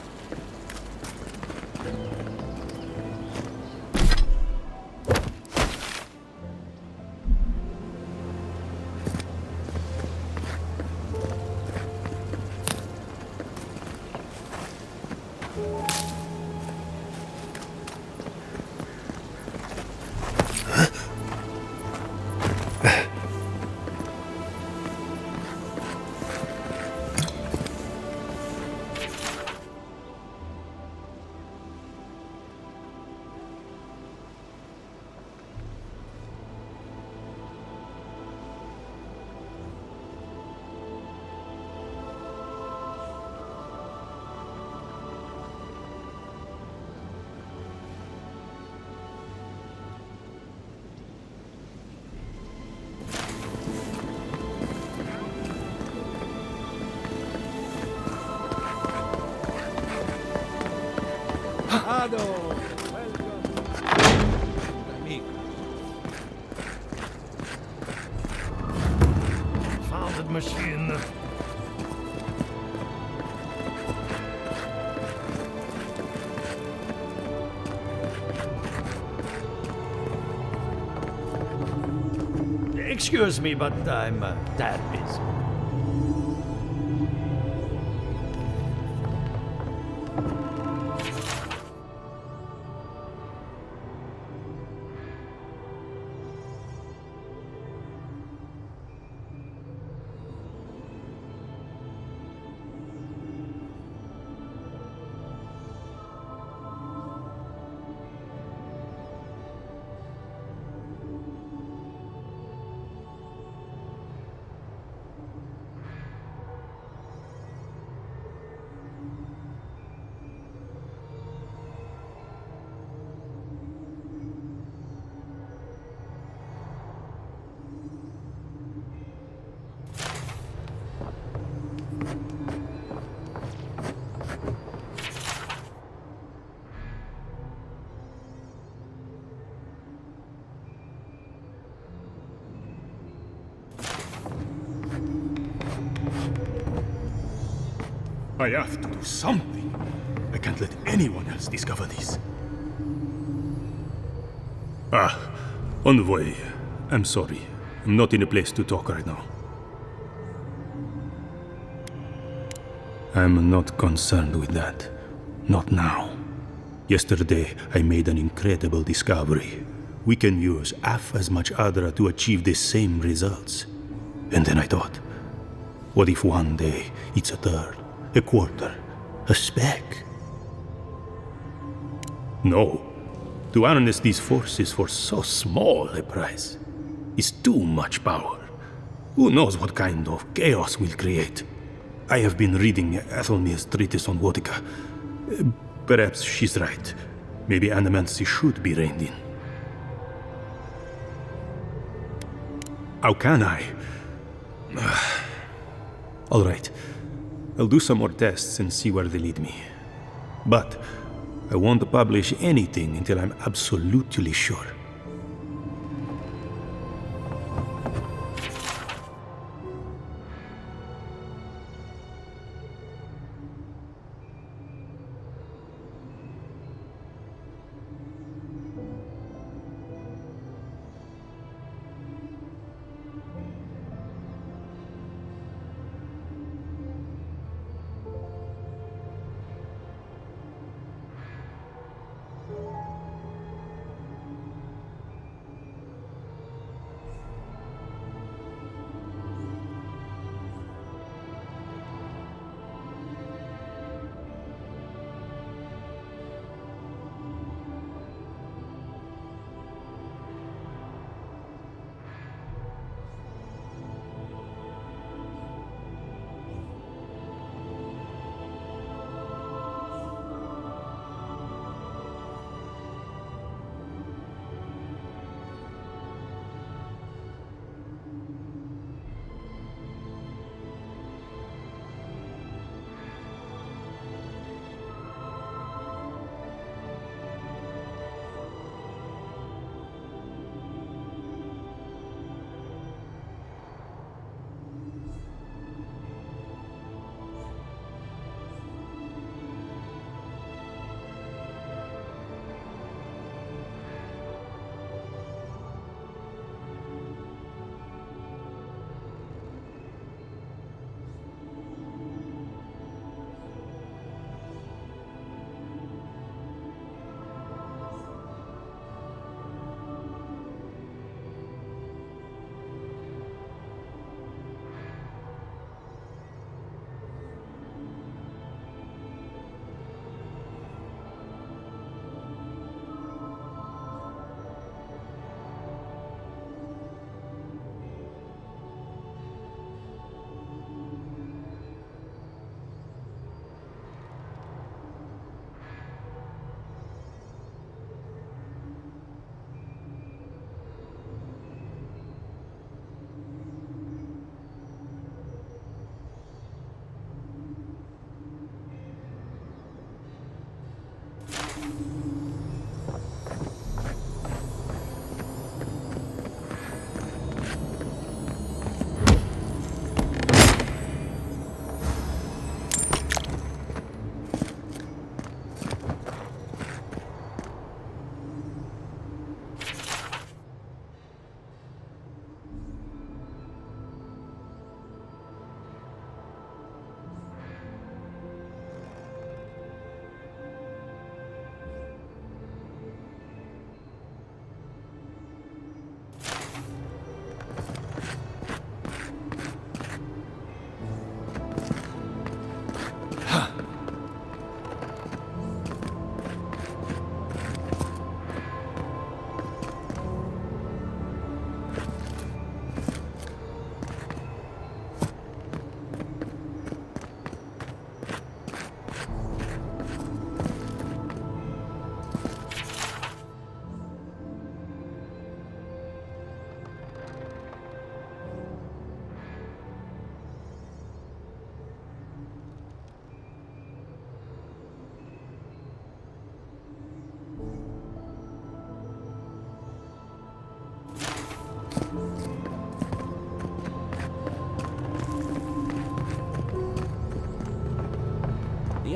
Ado, welcome. Amico. Founded machine. Excuse me, but I'm that busy. I have to do something. I can't let anyone else discover this. Envoy. I'm sorry. I'm not in a place to talk right now. I'm not concerned with that. Not now. Yesterday, I made an incredible discovery. We can use half as much Adra to achieve the same results. And then I thought, what if one day it's a third, a quarter, a speck? No. To harness these forces for so small a price is too much power. Who knows what kind of chaos we'll create? I have been reading Athelmir's treatise on Wotica. Perhaps she's right. Maybe Animancy should be reined in. How can I? All right. I'll do some more tests and see where they lead me. But I won't publish anything until I'm absolutely sure.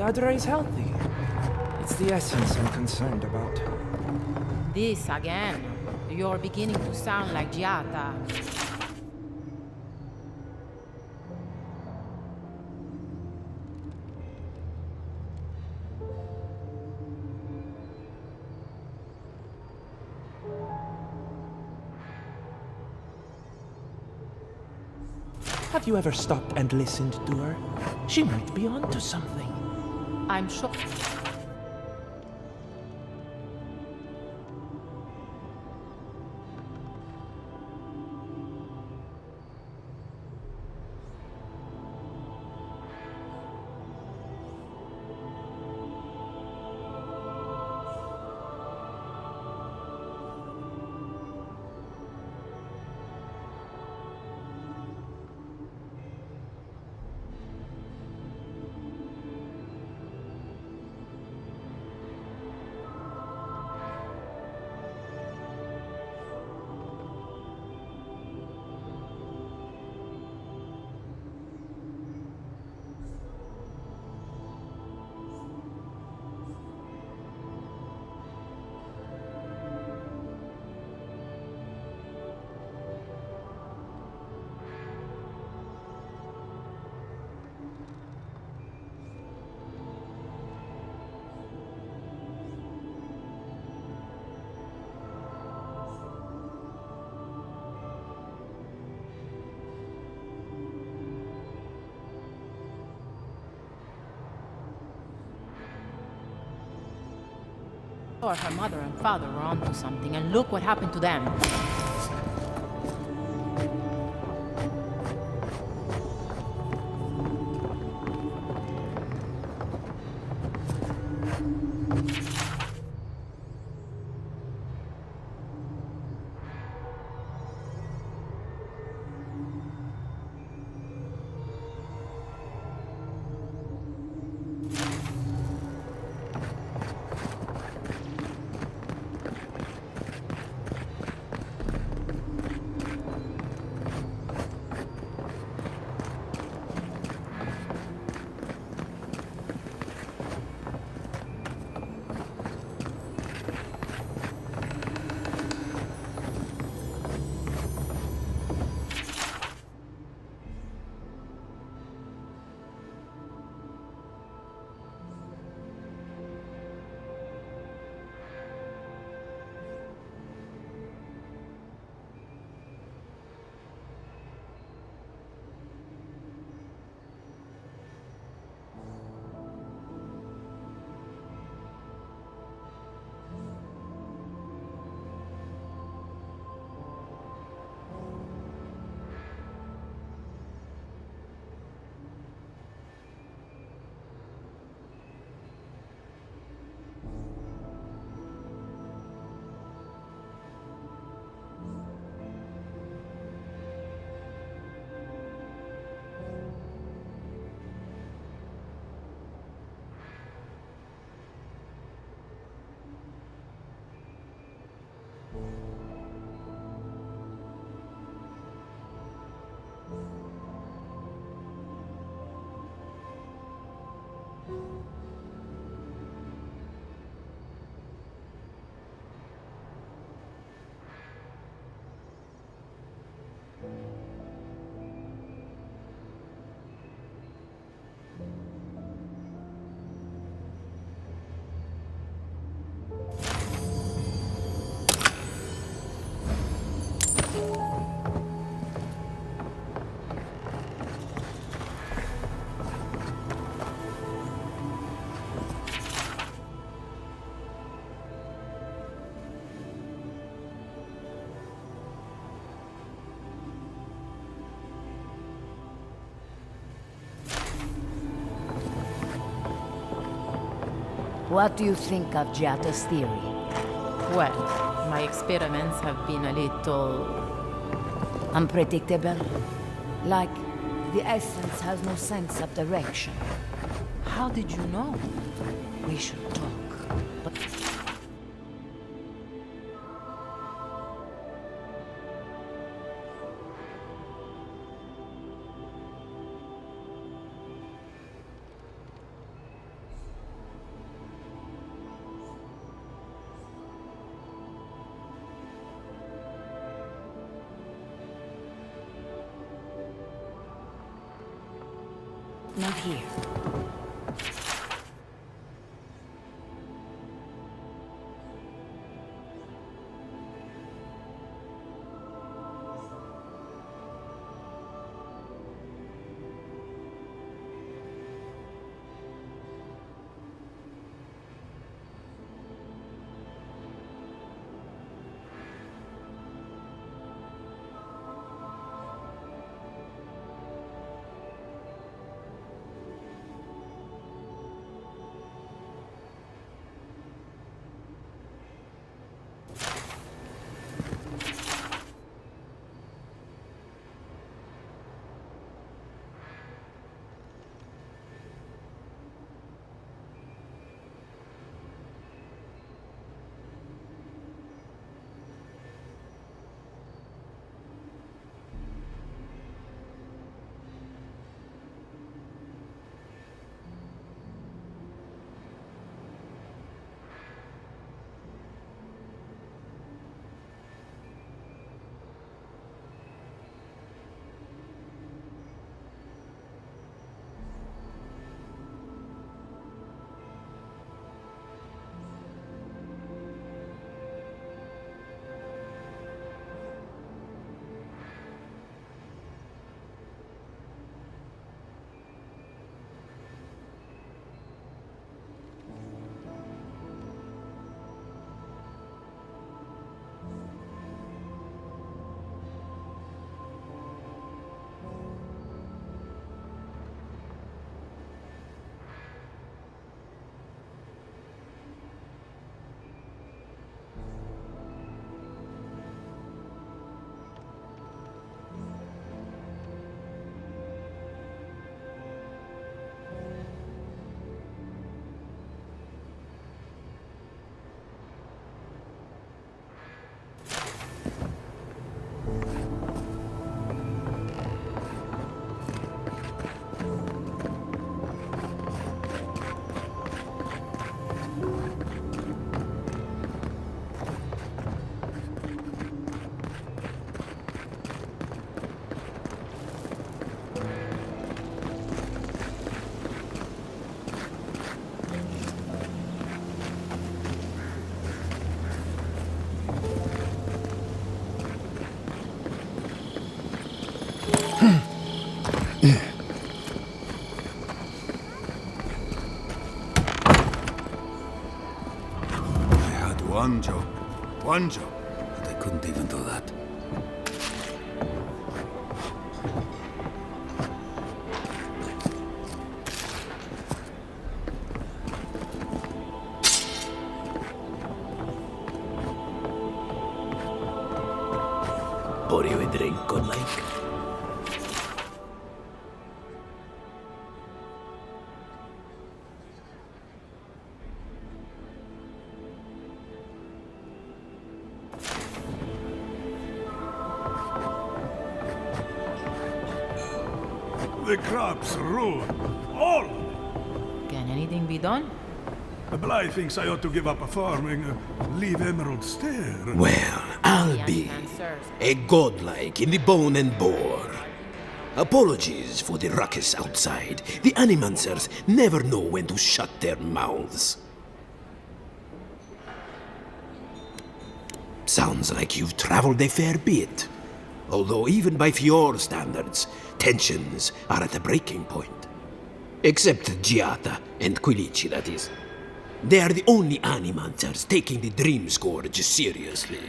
Yadra is healthy. It's the essence I'm concerned about. This again. You're beginning to sound like Giata. Have you ever stopped and listened to her? She might be onto something. I'm sure. Or her mother and father were onto something, and look what happened to them. What do you think of Giata's theory? Well, my experiments have been a little unpredictable. Like, the essence has no sense of direction. How did you know? We should talk. But Not here. One job, but I couldn't even do that. Pour you a drink, good like? The crops ruin. All. Can anything be done? Bly thinks I ought to give up farming, leave Emerald Stair. Well, I'll be a godlike in the bone and bore. Apologies for the ruckus outside. The Animancers never know when to shut their mouths. Sounds like you've traveled a fair bit. Although even by Fior standards, tensions are at a breaking point. Except Giata and Quilici, that is. They are the only Animancers taking the Dream Scourge seriously.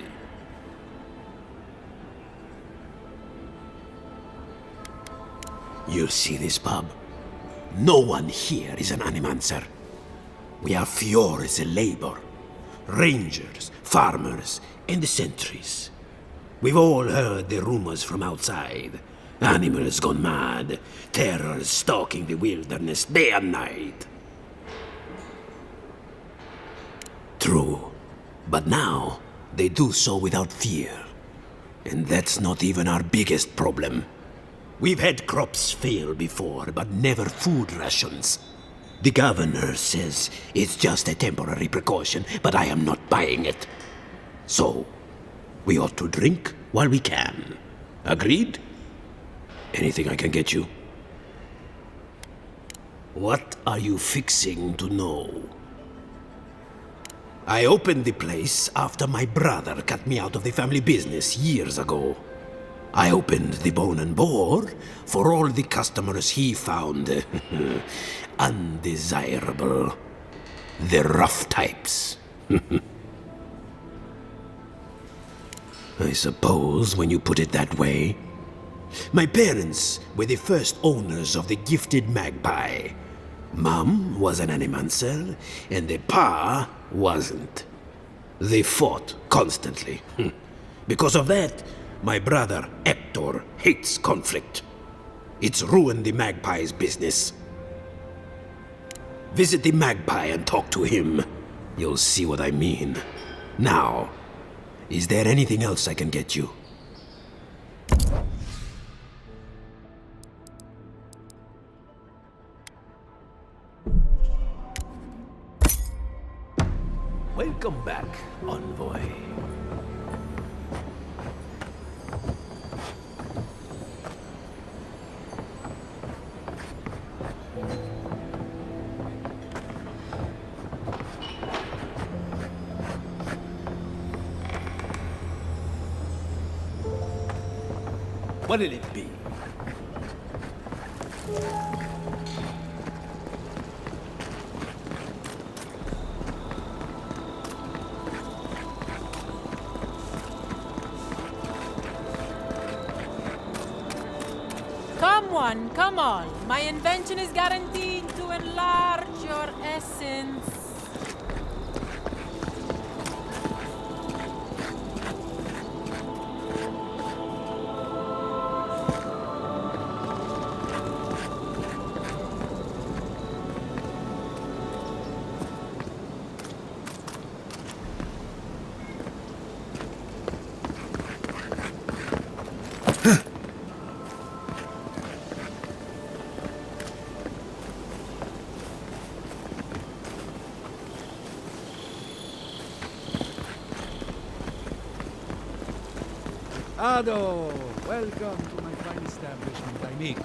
You see this pub? No one here is an Animancer. We are Fior's labor. Rangers, farmers, and the sentries. We've all heard the rumors from outside. Animals gone mad, terrors stalking the wilderness day and night. True, but now they do so without fear. And that's not even our biggest problem. We've had crops fail before, but never food rations. The governor says it's just a temporary precaution, but I am not buying it. So, we ought to drink while we can. Agreed? Anything I can get you? What are you fixing to know? I opened the place after my brother cut me out of the family business years ago. I opened the Bone and Boar for all the customers he found undesirable. The rough types. I suppose when you put it that way. My parents were the first owners of the gifted magpie. Mom was an animancer, and the pa wasn't. They fought constantly. Because of that, my brother Hector hates conflict. It's ruined the magpie's business. Visit the magpie and talk to him. You'll see what I mean. Now, is there anything else I can get you? Welcome back, envoy. What'll it be? Come on. My invention is guaranteed to enlarge your essence. Ado, welcome to my fine establishment, amigo.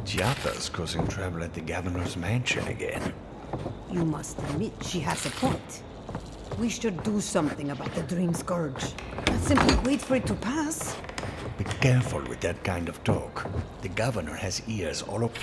Giatta's causing trouble at the governor's mansion again. You must admit she has a point. We should do something about the Dream Scourge. Not simply wait for it to pass. Be careful with that kind of talk. The governor has ears all over.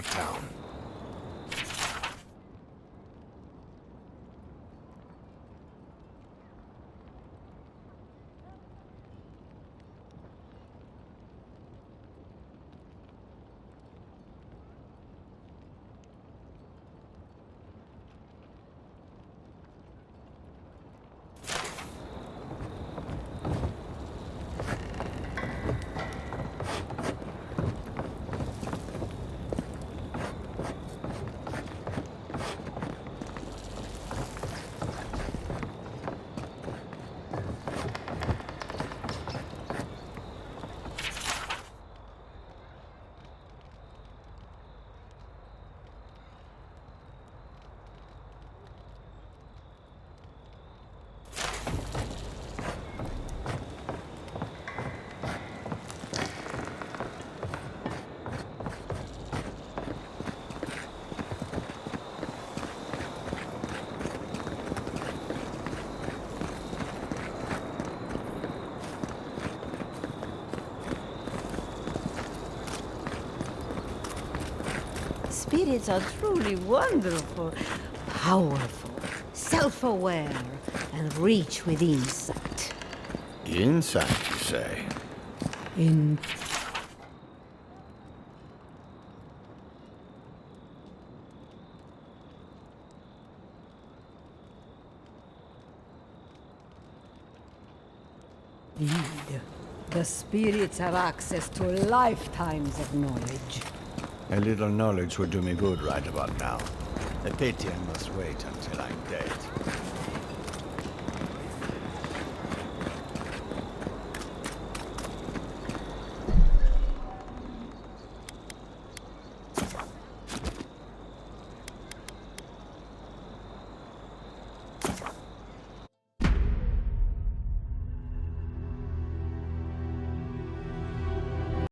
Town. Spirits are truly wonderful, powerful, self-aware, and reach with insight. Insight, you say? In... Indeed. The spirits have access to lifetimes of knowledge. A little knowledge would do me good right about now. A pity I must wait until I'm dead.